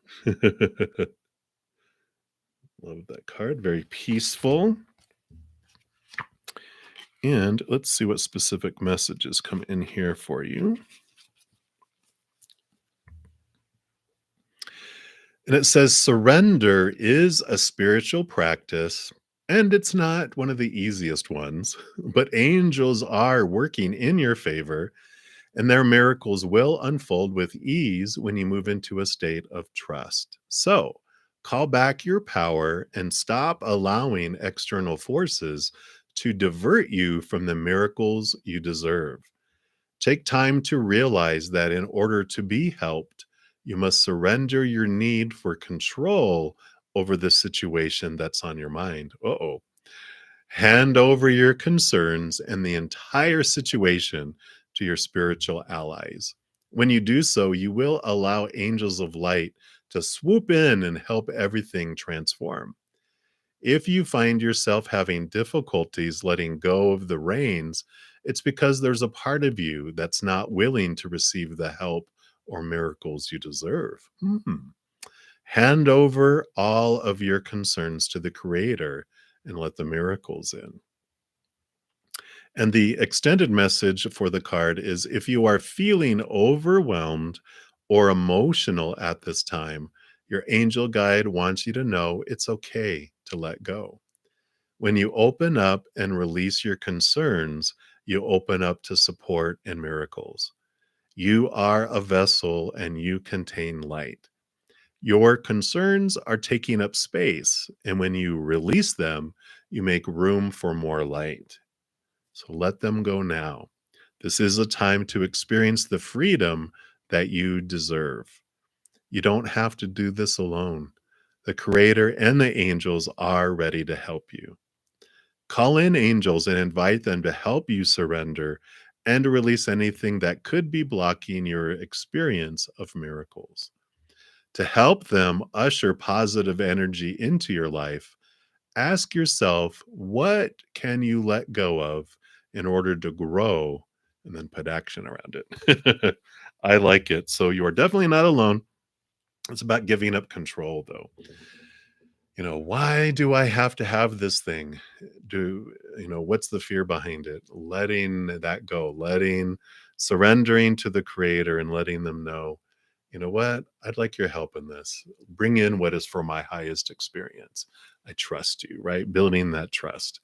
Love that card. Very peaceful. And let's see what specific messages come in here for you. And it says surrender is a spiritual practice, and it's not one of the easiest ones, but angels are working in your favor, and their miracles will unfold with ease when you move into a state of trust. So, call back your power and stop allowing external forces to divert you from the miracles you deserve. Take time to realize that in order to be helped, you must surrender your need for control over the situation that's on your mind. Uh-oh. Hand over your concerns and the entire situation to your spiritual allies. When you do so, you will allow angels of light to swoop in and help everything transform. If you find yourself having difficulties letting go of the reins, it's because there's a part of you that's not willing to receive the help or miracles you deserve. Hand over all of your concerns to the Creator and let the miracles in. And the extended message for the card is if you are feeling overwhelmed or emotional at this time, your angel guide wants you to know it's okay to let go. When you open up and release your concerns, you open up to support and miracles. You are a vessel and you contain light. Your concerns are taking up space, and when you release them, you make room for more light. So let them go now. This is a time to experience the freedom that you deserve. You don't have to do this alone. The Creator and the angels are ready to help you. Call in angels and invite them to help you surrender and to release anything that could be blocking your experience of miracles. To help them usher positive energy into your life, ask yourself, what can you let go of in order to grow, and then put action around it. I like it. So you are definitely not alone. It's about giving up control, though. Why do I have to have this thing? What's the fear behind it? Letting that go, surrendering to the Creator and letting them know, you know what? I'd like your help in this. Bring in what is for my highest experience. I trust you, right? Building that trust.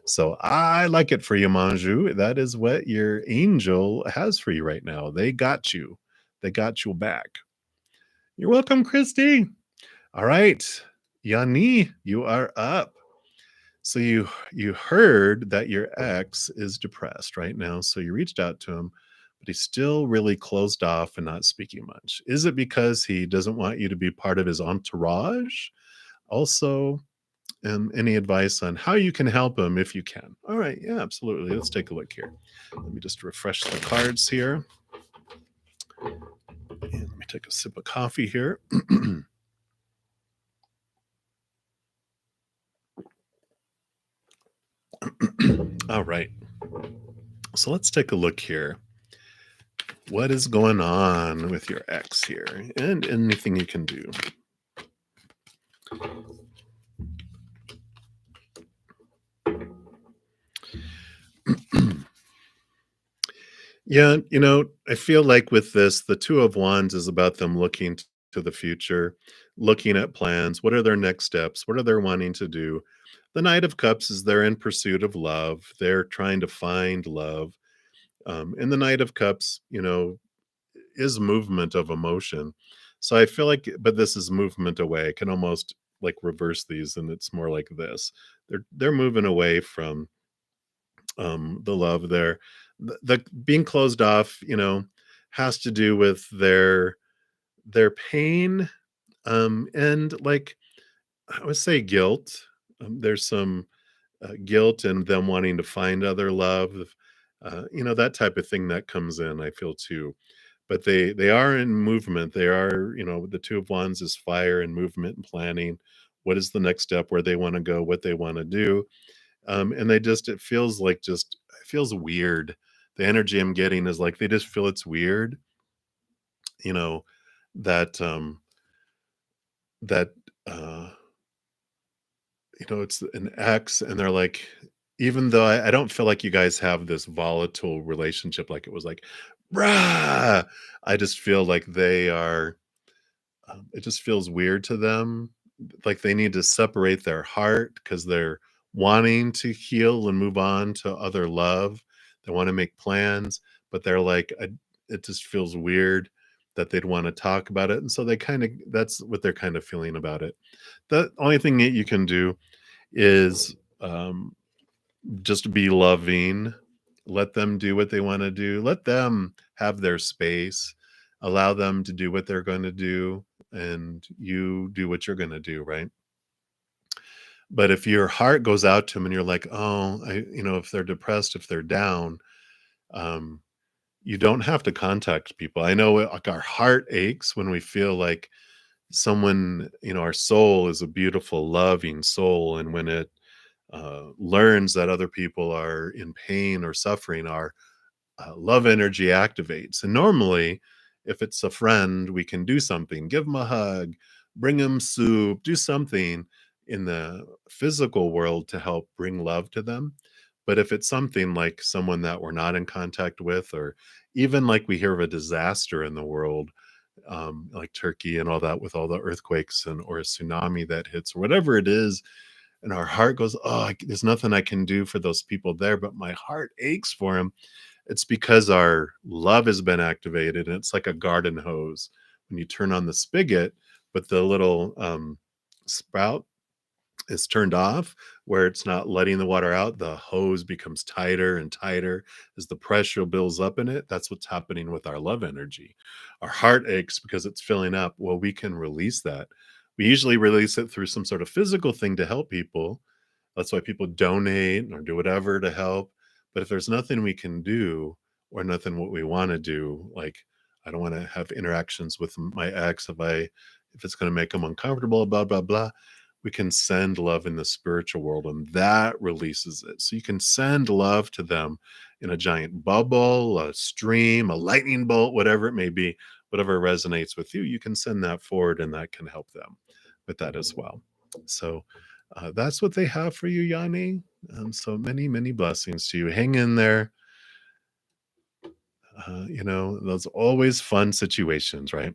So I like it for you, Manju. That is what your angel has for you right now. They got you. They got you back. You're welcome, Christy. All right. Yani, you are up. So you heard that your ex is depressed right now. So you reached out to him, but he's still really closed off and not speaking much. Is it because he doesn't want you to be part of his entourage? Also, any advice on how you can help him if you can? All right, yeah, absolutely. Let's take a look here. Let me just refresh the cards here. And let me take a sip of coffee here. All right. So let's take a look here. What is going on with your ex here? And anything you can do. Yeah, I feel like with this, the Two of Wands is about them looking to the future, looking at plans. What are their next steps? What are they wanting to do? The Knight of Cups is they're in pursuit of love. They're trying to find love. And the Knight of Cups, is movement of emotion. So I feel like, but this is movement away. I can almost like reverse these, and it's more like this. They're moving away from the love there. The being closed off, has to do with their pain, and like I would say guilt. There's some guilt and them wanting to find other love, that type of thing that comes in, I feel too. But they are in movement. They are, the Two of Wands is fire and movement and planning. What is the next step? Where they want to go? What they want to do? And they just it feels like just it feels weird. The energy I'm getting is like they just feel it's weird, you know, that that uh it's an ex, and they're like, even though I don't feel like you guys have this volatile relationship like it was like, rah, I just feel like they are, it just feels weird to them. Like they need to separate their heart because they're wanting to heal and move on to other love. They want to make plans, but they're like, it just feels weird that they'd want to talk about it. And so they kind of, that's what they're kind of feeling about it. The only thing that you can do is just be loving. Let them do what they want to do. Let them have their space. Allow them to do what they're going to do, and you do what you're going to do, right? But if your heart goes out to them and you're like, oh, if they're depressed, if they're down, um, you don't have to contact people. I know like our heart aches when we feel like someone, our soul is a beautiful, loving soul. And when it learns that other people are in pain or suffering, our love energy activates. And normally, if it's a friend, we can do something, give them a hug, bring them soup, do something in the physical world to help bring love to them. But if it's something like someone that we're not in contact with, or even like we hear of a disaster in the world, like Turkey and all that, with all the earthquakes and or a tsunami that hits, or whatever it is, and our heart goes, oh, there's nothing I can do for those people there, but my heart aches for them. It's because our love has been activated, and it's like a garden hose. When you turn on the spigot, but the little spout is turned off, where it's not letting the water out, the hose becomes tighter and tighter as the pressure builds up in it. That's what's happening with our love energy. Our heart aches because it's filling up. Well, we can release that. We usually release it through some sort of physical thing to help people. That's why people donate or do whatever to help. But if there's nothing we can do, or nothing what we want to do, like I don't want to have interactions with my ex if it's going to make them uncomfortable, blah blah blah. We can send love in the spiritual world, and that releases it. So you can send love to them in a giant bubble, a stream, a lightning bolt, whatever it may be, whatever resonates with you. You can send that forward, and that can help them with that as well. So that's what they have for you, Yanni. So many, many blessings to you. Hang in there. Those always fun situations, right?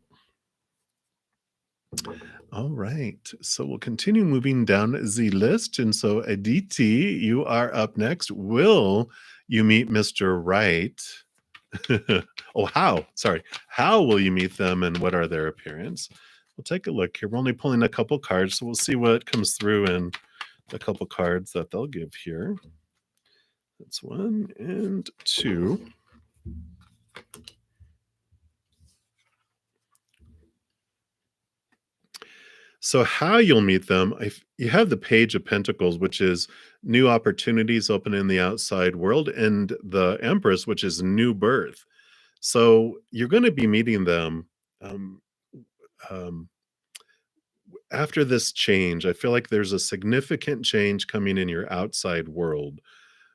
All right. So we'll continue moving down the list. And so, Aditi, you are up next. Will you meet Mr. Right? Oh, how? Sorry. How will you meet them, and what are their appearance? We'll take a look here. We're only pulling a couple cards, so we'll see what comes through in a couple cards that they'll give here. That's one and two. So how you'll meet them, if you have the Page of Pentacles, which is new opportunities open in the outside world, and the Empress, which is new birth. So you're going to be meeting them um, um, after this change. I feel like there's a significant change coming in your outside world,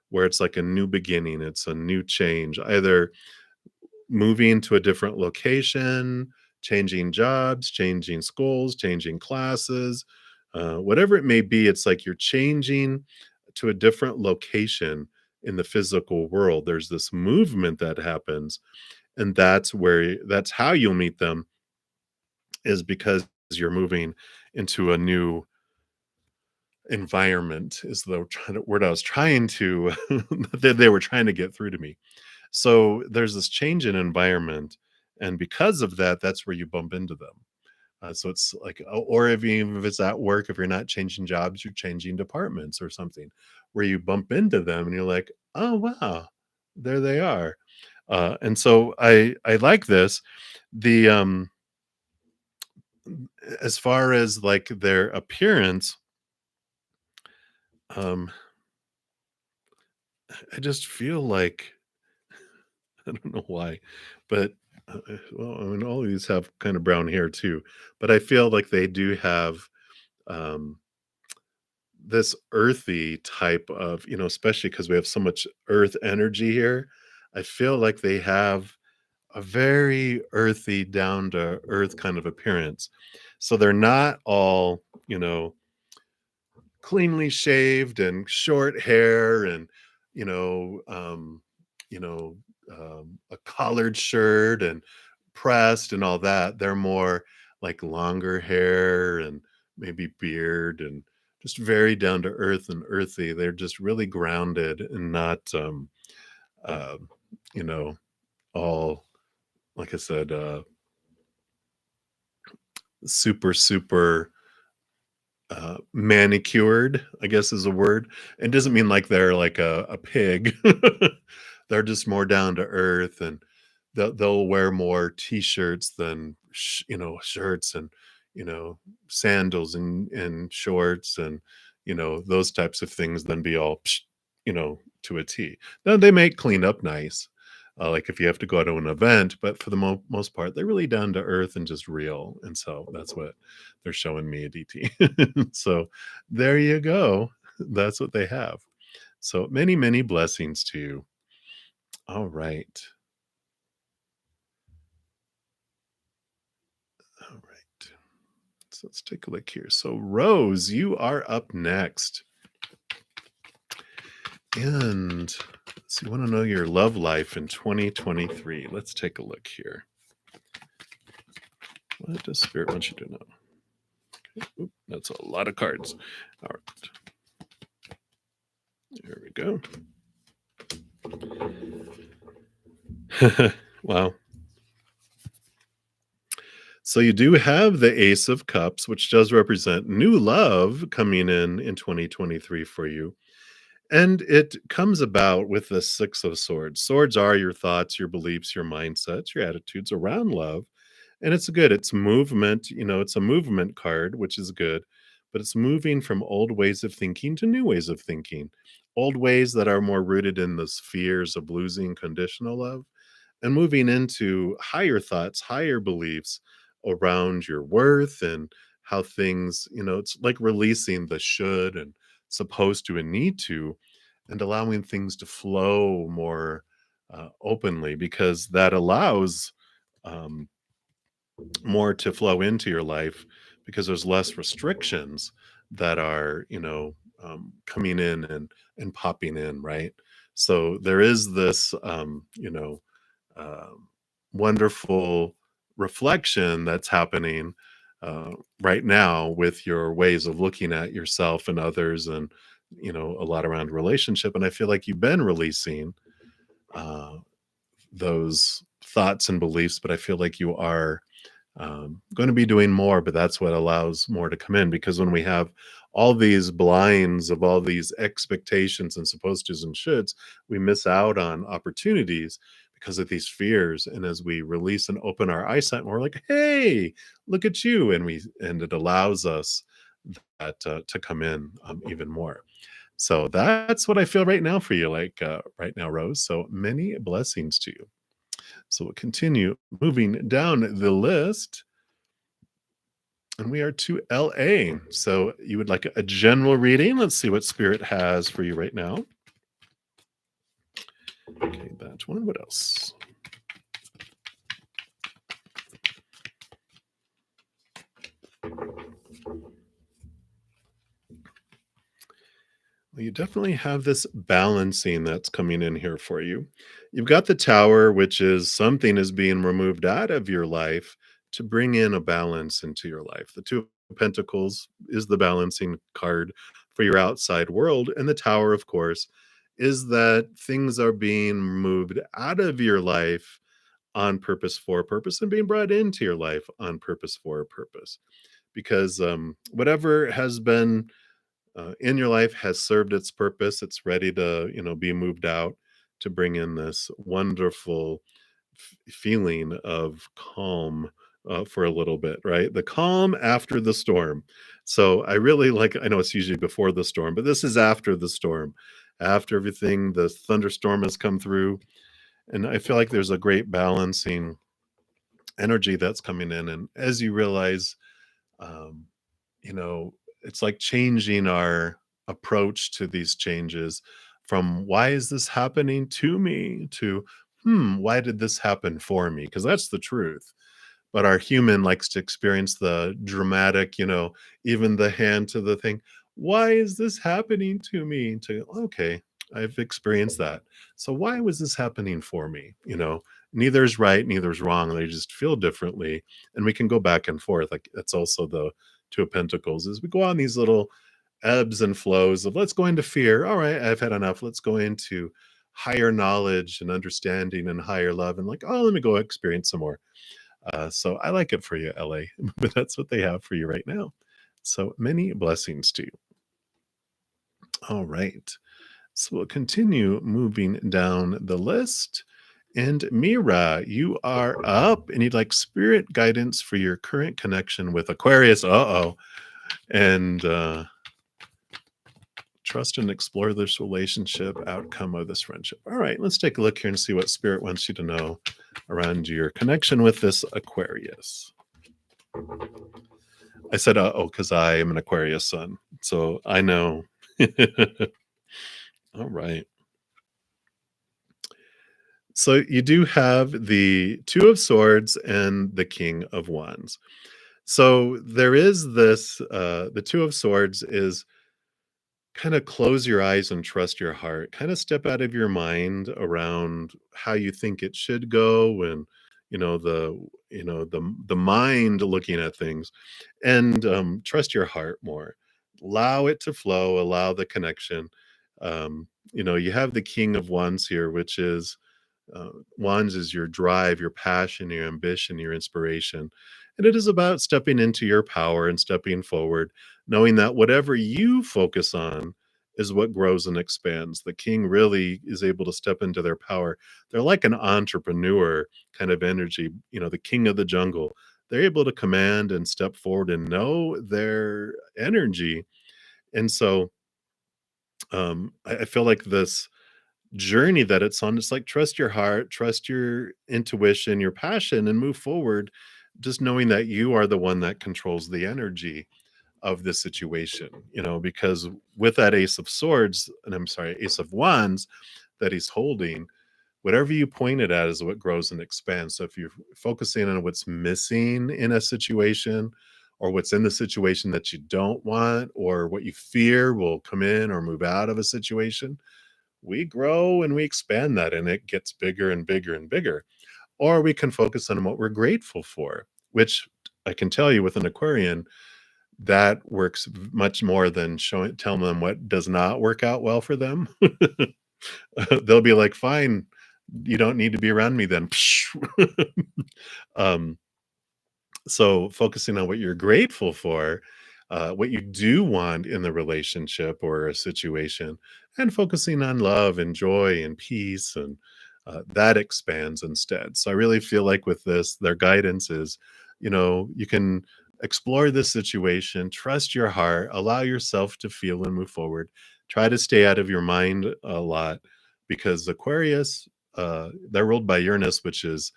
where it's like a new beginning. It's a new change. Either moving to a different location, changing jobs, changing schools, changing classes, whatever it may be. It's like you're changing to a different location in the physical world. There's this movement that happens, and that's how you'll meet them, is because you're moving into a new environment, is the word I was trying to that they were trying to get through to me. So there's this change in environment, and because of that, that's where you bump into them. So it's like, or if even if it's at work, if you're not changing jobs, you're changing departments or something, where you bump into them and you're like, oh wow, there they are. And so I like this. The As far as like their appearance, um, I just feel like I don't know why, but well, I mean, all of these have kind of brown hair too, but I feel like they do have um, this earthy type of, especially because we have so much earth energy here. I feel like they have a very earthy, down to earth kind of appearance. So they're not all, cleanly shaved and short hair and you know um you know a collared shirt and pressed and all that. They're more like longer hair and maybe beard and just very down to earth and earthy. They're just really grounded and not uh, you know all, like I said, super manicured, I guess is a word. It doesn't mean like they're like a pig. They're just more down to earth, and they'll wear more t-shirts than shirts, and sandals and shorts, and those types of things, than be all to a T. Then they may clean up nice, like if you have to go to an event, but for the most part, they're really down to earth and just real. And so that's what they're showing me, DT. So there you go. That's what they have. So many, many blessings to you. All right. All right. So let's take a look here. So, Rose, you are up next. And so you want to know your love life in 2023. Let's take a look here. What does Spirit want you to know? Okay. Oop, that's a lot of cards. All right. There we go. Wow. So you do have the Ace of Cups, which does represent new love coming in 2023 for you. And it comes about with the Six of Swords. Swords are your thoughts, your beliefs, your mindsets, your attitudes around love. And it's good. It's movement. It's a movement card, which is good, but it's moving from old ways of thinking to new ways of thinking. Old ways that are more rooted in the fears of losing conditional love, and moving into higher thoughts, higher beliefs around your worth and how things, it's like releasing the should and supposed to and need to, and allowing things to flow more openly, because that allows um, more to flow into your life, because there's less restrictions that are coming in and popping in, right? So there is this um, wonderful reflection that's happening uh, right now with your ways of looking at yourself and others, and a lot around relationship. And I feel like you've been releasing uh, those thoughts and beliefs, but I feel like you are going to be doing more, but that's what allows more to come in, because when we have all these blinds of all these expectations and supposed tos and shoulds, we miss out on opportunities because of these fears. And as we release and open our eyesight, we're like, hey, look at you. And it allows us that to come in even more. So that's what I feel right now for you, like right now, Rose. So many blessings to you. So we'll continue moving down the list. And we are to LA. So you would like a general reading. Let's see what Spirit has for you right now. Okay, that one. What else? Well, you definitely have this balancing that's coming in here for you. You've got the tower, which is something is being removed out of your life to bring in a balance into your life. The Two of Pentacles is the balancing card for your outside world. And the tower, of course, is that things are being moved out of your life on purpose for a purpose and being brought into your life on purpose for a purpose. Because whatever has been in your life has served its purpose. It's ready to, be moved out to bring in this wonderful feeling of calm for a little bit, right? The calm after the storm. So I really like, I know it's usually before the storm, but this is after the storm, after everything, the thunderstorm has come through. And I feel like there's a great balancing energy that's coming in. And as you realize, um, you know, it's like changing our approach to these changes from why is this happening to me to, why did this happen for me? Because that's the truth. But our human likes to experience the dramatic, even the hand to the thing. Why is this happening to me? To, okay, I've experienced that. So why was this happening for me? Neither is right, neither is wrong. They just feel differently. And we can go back and forth. Like that's also the Two of Pentacles is we go on these little ebbs and flows of let's go into fear. All right, I've had enough. Let's go into higher knowledge and understanding and higher love and like, oh, let me go experience some more. So I like it for you, LA, but that's what they have for you right now. So many blessings to you. All right. So we'll continue moving down the list. And Mira, you are up and you'd like spirit guidance for your current connection with Aquarius. Uh-oh. And trust and explore this relationship outcome of this friendship. All right, let's take a look here and see what spirit wants you to know around your connection with this Aquarius. I said, uh-oh, because I am an Aquarius sun. So I know. All right. So you do have the Two of Swords and the King of Wands. So there is this, the Two of Swords is kind of close your eyes and trust your heart. Kind of step out of your mind around how you think it should go and the mind looking at things and trust your heart more. Allow it to flow, allow the connection. You have the King of Wands here, which is Wands is your drive, your passion, your ambition, your inspiration. And it is about stepping into your power and stepping forward, knowing that whatever you focus on is what grows and expands. The king really is able to step into their power. They're like an entrepreneur kind of energy, the king of the jungle. They're able to command and step forward and know their energy. And so I feel like this journey that it's on, it's like trust your heart, trust your intuition, your passion, and move forward, just knowing that you are the one that controls the energy of this situation, because with that Ace of Swords, and I'm sorry, Ace of Wands that he's holding, whatever you point it at is what grows and expands. So if you're focusing on what's missing in a situation, or what's in the situation that you don't want, or what you fear will come in or move out of a situation, we grow and we expand that and it gets bigger and bigger and bigger. Or we can focus on what we're grateful for, which I can tell you with an Aquarian, that works much more than telling them what does not work out well for them. They'll be like, fine, you don't need to be around me then. um, so focusing on what you're grateful for, what you do want in the relationship or a situation, and focusing on love and joy and peace, and that expands instead. So I really feel like with this, their guidance is, you can explore this situation, trust your heart, allow yourself to feel and move forward. Try to stay out of your mind a lot because Aquarius, they're ruled by Uranus, which is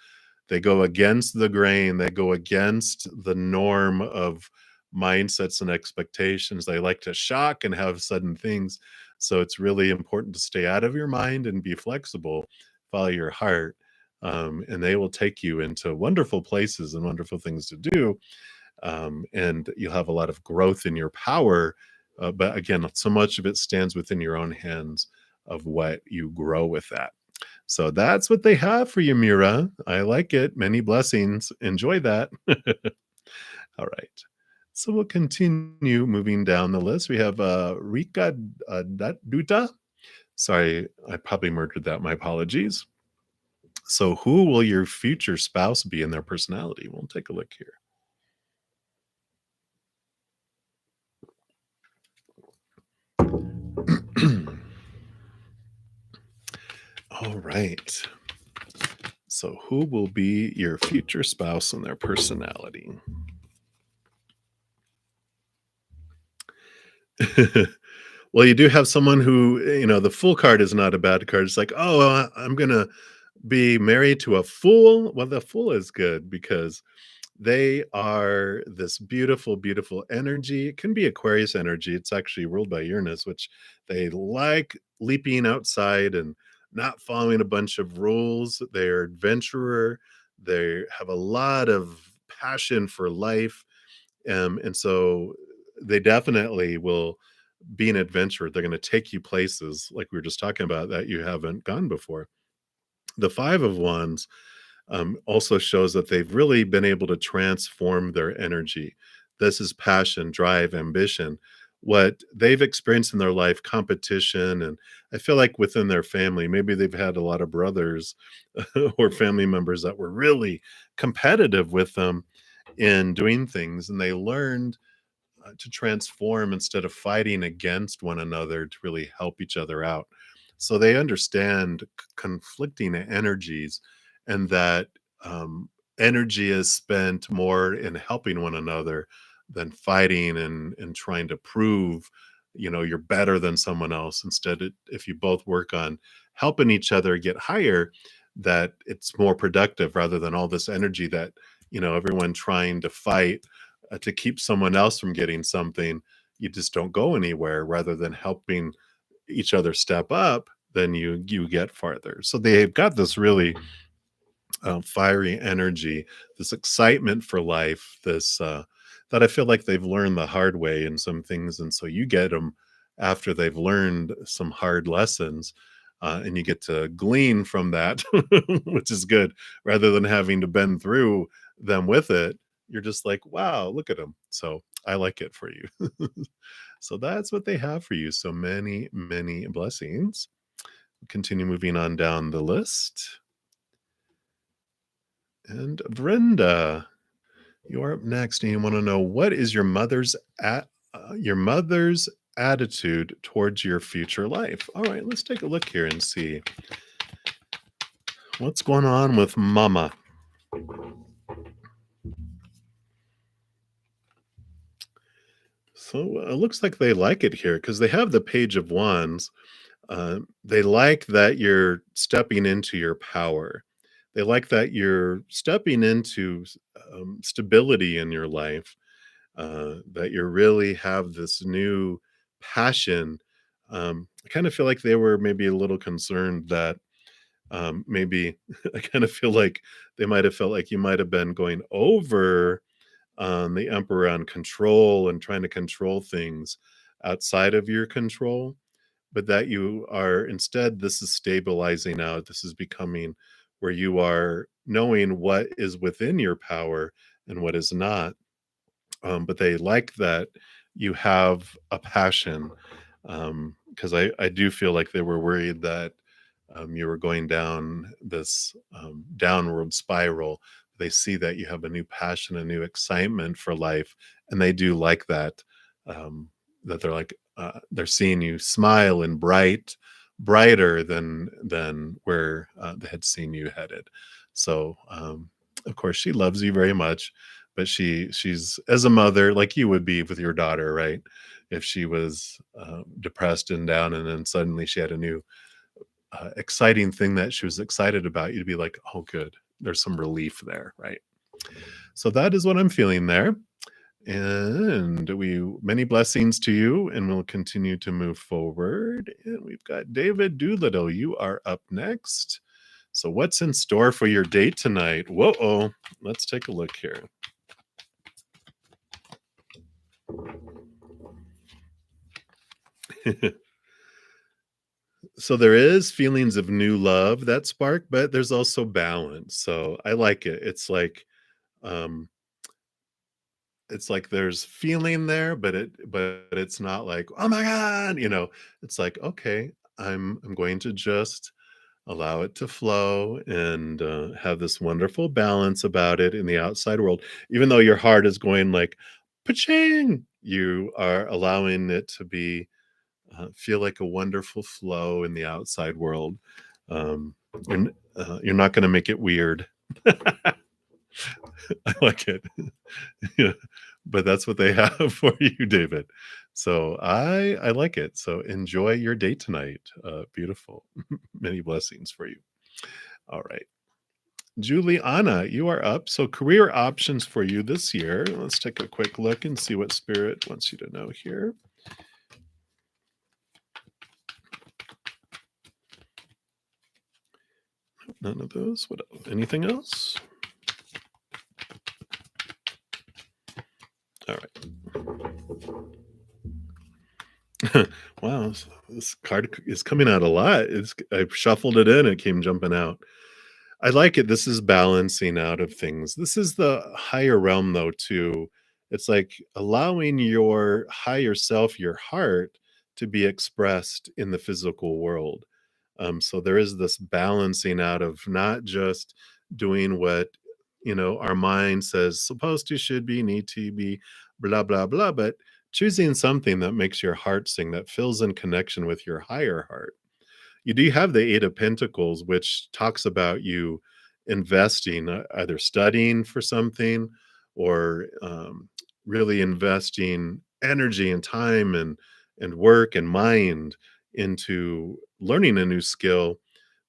they go against the grain, they go against the norm of mindsets and expectations. They like to shock and have sudden things. So it's really important to stay out of your mind and be flexible, follow your heart, and they will take you into wonderful places and wonderful things to do. and you'll have a lot of growth in your power. But again, so much of it stands within your own hands of what you grow with that. So that's what they have for you, Mira. I like it. Many blessings. Enjoy that. All right. So we'll continue moving down the list. We have Rika Duta. Sorry, I probably murdered that. My apologies. So, who will your future spouse be in their personality? We'll take a look here. All right. So, who will be your future spouse in their personality? Well, you do have someone who, the fool card is not a bad card. It's like, oh, I'm going to be married to a fool. Well, the fool is good because they are this beautiful, beautiful energy. It can be Aquarius energy. It's actually ruled by Uranus, which they like leaping outside and not following a bunch of rules. They're adventurer. They have a lot of passion for life. And so they definitely will be an adventurer. They're going to take you places like we were just talking about that you haven't gone before. The Five of Wands also shows that they've really been able to transform their energy. This is passion, drive, ambition. What they've experienced in their life, competition, and I feel like within their family, maybe they've had a lot of brothers or family members that were really competitive with them in doing things, and they learned to transform instead of fighting against one another to really help each other out. So they understand conflicting energies, and that energy is spent more in helping one another than fighting and trying to prove you're better than someone else. Instead, if you both work on helping each other get higher, that it's more productive rather than all this energy that everyone trying to fight to keep someone else from getting something. You just don't go anywhere. Rather than helping each other step up, then you get farther. So they've got this really fiery energy, this excitement for life, this that I feel like they've learned the hard way in some things, and so you get them after they've learned some hard lessons, and you get to glean from that, which is good, rather than having to bend through them with it. You're just like, wow, look at them. So I like it for you. So that's what they have for you. So many, many blessings. Continue moving on down the list. And Brenda, you're up next, and you want to know, what is your mother's attitude towards your future life? All right, let's take a look here and see what's going on with Mama. So it looks like they like it here because they have the Page of Wands. They like that you're stepping into your power. They like that you're stepping into stability in your life, that you really have this new passion. I kind of feel like they were maybe a little concerned that maybe I kind of feel like they might have felt like you might have been going over on the Emperor on control and trying to control things outside of your control, but that you are instead, this is stabilizing out. This is becoming where you are knowing what is within your power and what is not. But they like that you have a passion, because I do feel like they were worried that you were going down this downward spiral. They see that you have a new passion, a new excitement for life, and they do like that. That they're like they're seeing you smile and brighter than where they had seen you headed. So of course she loves you very much, but she's as a mother like you would be with your daughter, right? If she was depressed and down, and then suddenly she had a new exciting thing that she was excited about, you'd be like, oh good, there's some relief there, right? So that is what I'm feeling there. And we many blessings to you, and we'll continue to move forward. And we've got David Doolittle. You are up next. So what's in store for your date tonight? Whoa, let's take a look here. So there is feelings of new love that spark, but there's also balance. So I like it. Um it's like there's feeling there, but it's not like, oh my God, it's like, okay, I'm going to just allow it to flow and have this wonderful balance about it in the outside world. Even though your heart is going like, pa-ching, you are allowing it to be feel like a wonderful flow in the outside world. Um, you're not going to make it weird. I like it. Yeah, but that's what they have for you, David. So I like it. So enjoy your day tonight. Beautiful. Many blessings for you. All right. Juliana, you are up. So career options for you this year. Let's take a quick look and see what Spirit wants you to know here. None of those. What else? Anything else? All right. Wow, this card is coming out a lot. I shuffled it in, it came jumping out. I like it. This is balancing out of things. This is the higher realm, though, too. It's like allowing your higher self, your heart, to be expressed in the physical world. So there is this balancing out of not just doing what our mind says supposed to, should be, need to be, blah blah blah, but choosing something that makes your heart sing, that fills in connection with your higher heart. You do have the Eight of Pentacles, which talks about you investing, either studying for something or really investing energy and time and work and mind into learning a new skill,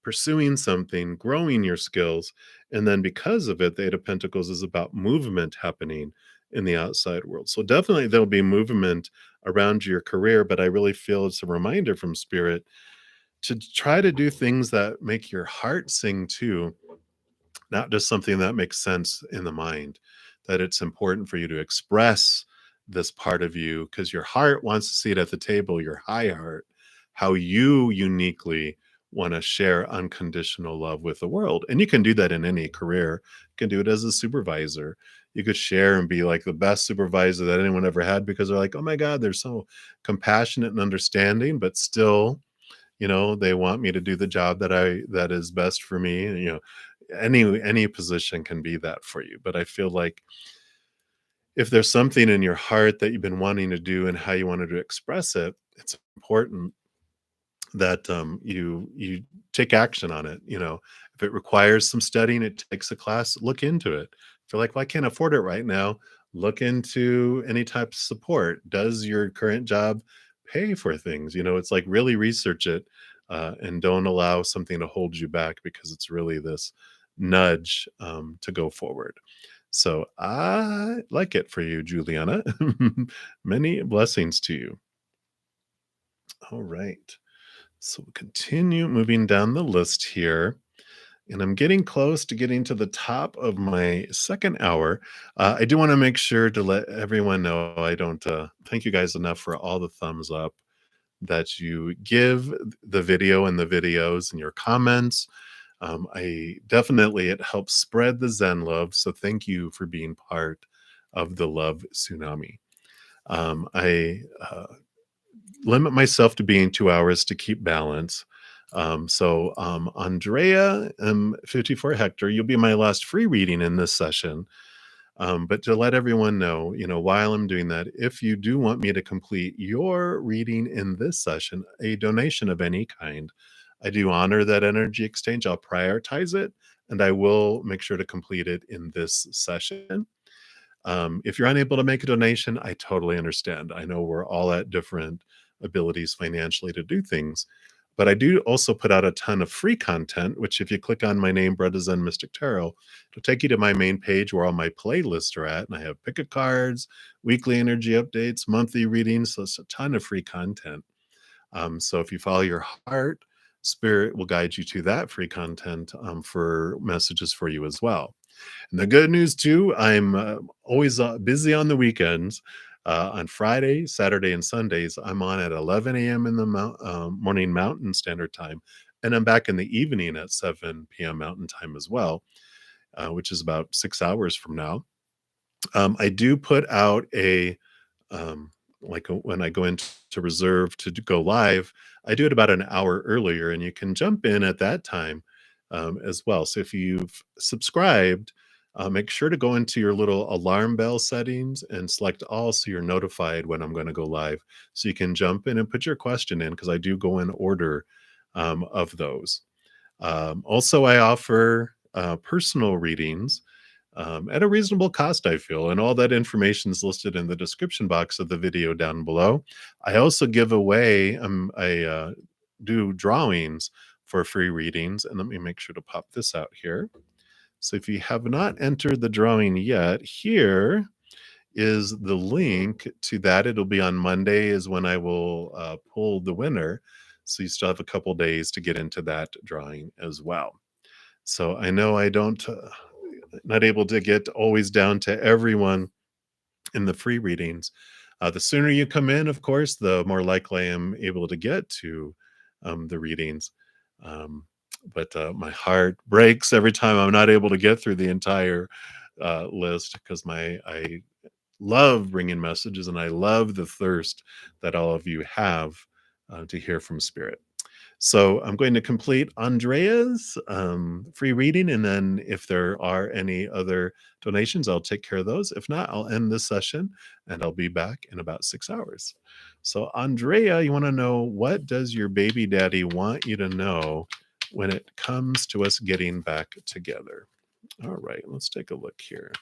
pursuing something, growing your skills. And then because of it, the Eight of Pentacles is about movement happening in the outside world. So definitely there'll be movement around your career, but I really feel it's a reminder from Spirit to try to do things that make your heart sing too, not just something that makes sense in the mind. That it's important for you to express this part of you because your heart wants to see it at the table, your high heart, how you uniquely want to share unconditional love with the world. And you can do that in any career. You can do it as a supervisor. You could share and be like the best supervisor that anyone ever had because they're like, oh my God, they're so compassionate and understanding, but still they want me to do the job that is best for me. And, any position can be that for you, but I feel like if there's something in your heart that you've been wanting to do and how you wanted to express it, it's important that you take action on it. If it requires some studying, it takes a class, look into it. If you're like, well, I can't afford it right now, look into any type of support. Does your current job pay for things? It's like really research it, and don't allow something to hold you back because it's really this nudge to go forward. So I like it for you, Juliana. Many blessings to you. All right. So we'll continue moving down the list here. And I'm getting close to getting to the top of my second hour. I do want to make sure to let everyone know I don't thank you guys enough for all the thumbs up that you give the video and the videos and your comments. It helps spread the Zen love. So thank you for being part of the love tsunami. I limit myself to being 2 hours to keep balance. Andrea, 54 Hector, you'll be my last free reading in this session. But to let everyone know, while I'm doing that, if you do want me to complete your reading in this session, a donation of any kind, I do honor that energy exchange. I'll prioritize it and I will make sure to complete it in this session. If you're unable to make a donation, I totally understand. I know we're all at different abilities financially to do things, but I do also put out a ton of free content, which if you click on my name, bruddaZEN Mystic Tarot, it'll take you to my main page where all my playlists are at. And I have pick a cards, weekly energy updates, monthly readings. So it's a ton of free content. So if you follow your heart, Spirit will guide you to that free content for messages for you as well. And the good news too, I'm always busy on the weekends. On Friday, Saturday, and Sundays, I'm on at 11 a.m. in the morning Mountain Standard Time, and I'm back in the evening at 7 p.m. Mountain Time as well, which is about 6 hours from now. I do put out um, when I go into reserve to go live, I do it about an hour earlier, and you can jump in at that time as well. So if you've subscribed, make sure to go into your little alarm bell settings and select all so you're notified when I'm going to go live. So you can jump in and put your question in because I do go in order of those. Also, I offer personal readings at a reasonable cost, I feel, and all that information is listed in the description box of the video down below. I also give away, I do drawings for free readings, and let me make sure to pop this out here. So if you have not entered the drawing yet, here is the link to that. It'll be on Monday is when I will pull the winner. So you still have a couple days to get into that drawing as well. So I know I don't, not able to get always down to everyone in the free readings. The sooner you come in, of course, the more likely I am able to get to the readings. But my heart breaks every time I'm not able to get through the entire list because I love bringing messages and I love the thirst that all of you have to hear from Spirit. So I'm going to complete Andrea's free reading, and then if there are any other donations, I'll take care of those. If not, I'll end this session, and I'll be back in about 6 hours. So Andrea, you want to know, what does your baby daddy want you to know when it comes to us getting back together? All right, let's take a look here.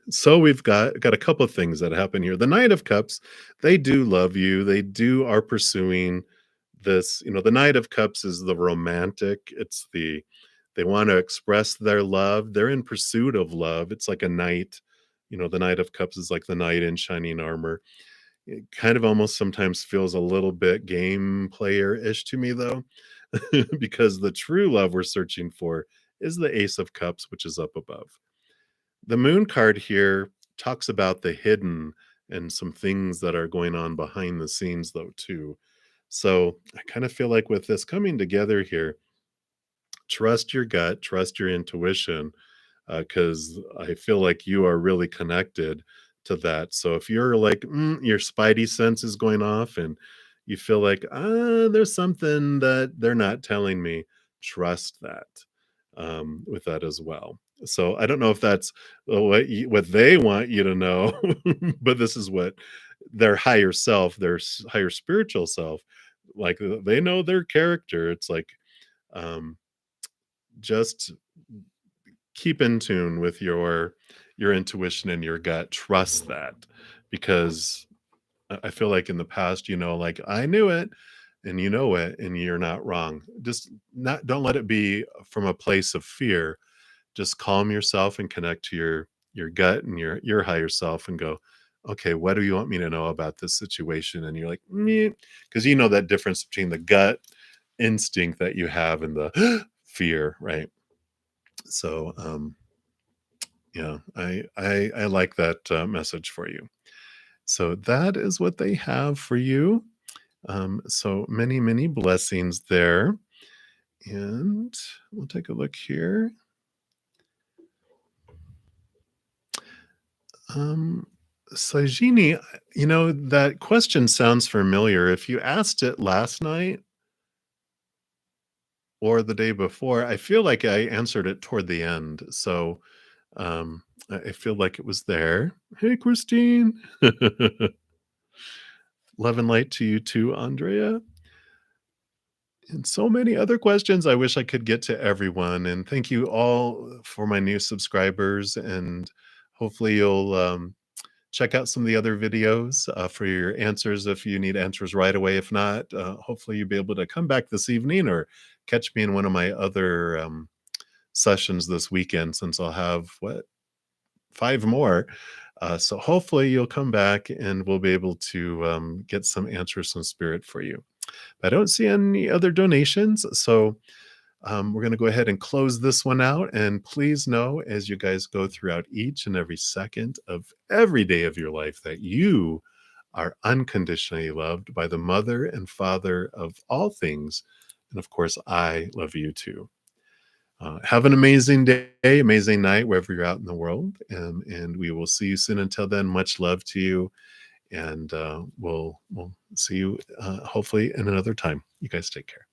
So we've got a couple of things that happen here. The Knight of Cups, they do love you. They are pursuing this. The Knight of Cups is the romantic. They want to express their love. They're in pursuit of love. It's like a knight. The Knight of Cups is like the knight in shining armor. It kind of almost sometimes feels a little bit game player-ish to me, though, because the true love we're searching for is the Ace of Cups, which is up above. The Moon card here talks about the hidden and some things that are going on behind the scenes, though, too. So I kind of feel like with this coming together here, trust your gut, trust your intuition, because I feel like you are really connected to that. So if you're like, your spidey sense is going off and you feel like, there's something that they're not telling me, trust that with that as well. So I don't know if that's what they want you to know, but this is what their higher self, their higher spiritual self, like they know their character. It's like, just keep in tune with your intuition and your gut. Trust that, because I feel like in the past, like I knew it, and you know it, and you're not wrong. Just don't let it be from a place of fear. Just calm yourself and connect to your gut and your higher self and go, okay, what do you want me to know about this situation? And you're like, because you know that difference between the gut instinct that you have and the fear, right? So yeah, I like that message for you. So that is what they have for you. So many blessings there. And we'll take a look here. Sajini, that question sounds familiar. If you asked it last night or the day before, I feel like I answered it toward the end. So I feel like it was there. Hey, Christine. Love and light to you too, Andrea. And so many other questions. I wish I could get to everyone. And thank you all for my new subscribers. And hopefully you'll check out some of the other videos for your answers if you need answers right away. If not, hopefully you'll be able to come back this evening or catch me in one of my other sessions this weekend, since I'll have 5 more. So hopefully you'll come back and we'll be able to get some answers from Spirit for you. I don't see any other donations, so We're going to go ahead and close this one out. And please know, as you guys go throughout each and every second of every day of your life, that you are unconditionally loved by the mother and father of all things. And of course, I love you too. Have an amazing day, amazing night, wherever you're out in the world. And we will see you soon. Until then, much love to you. And we'll see you hopefully in another time. You guys take care.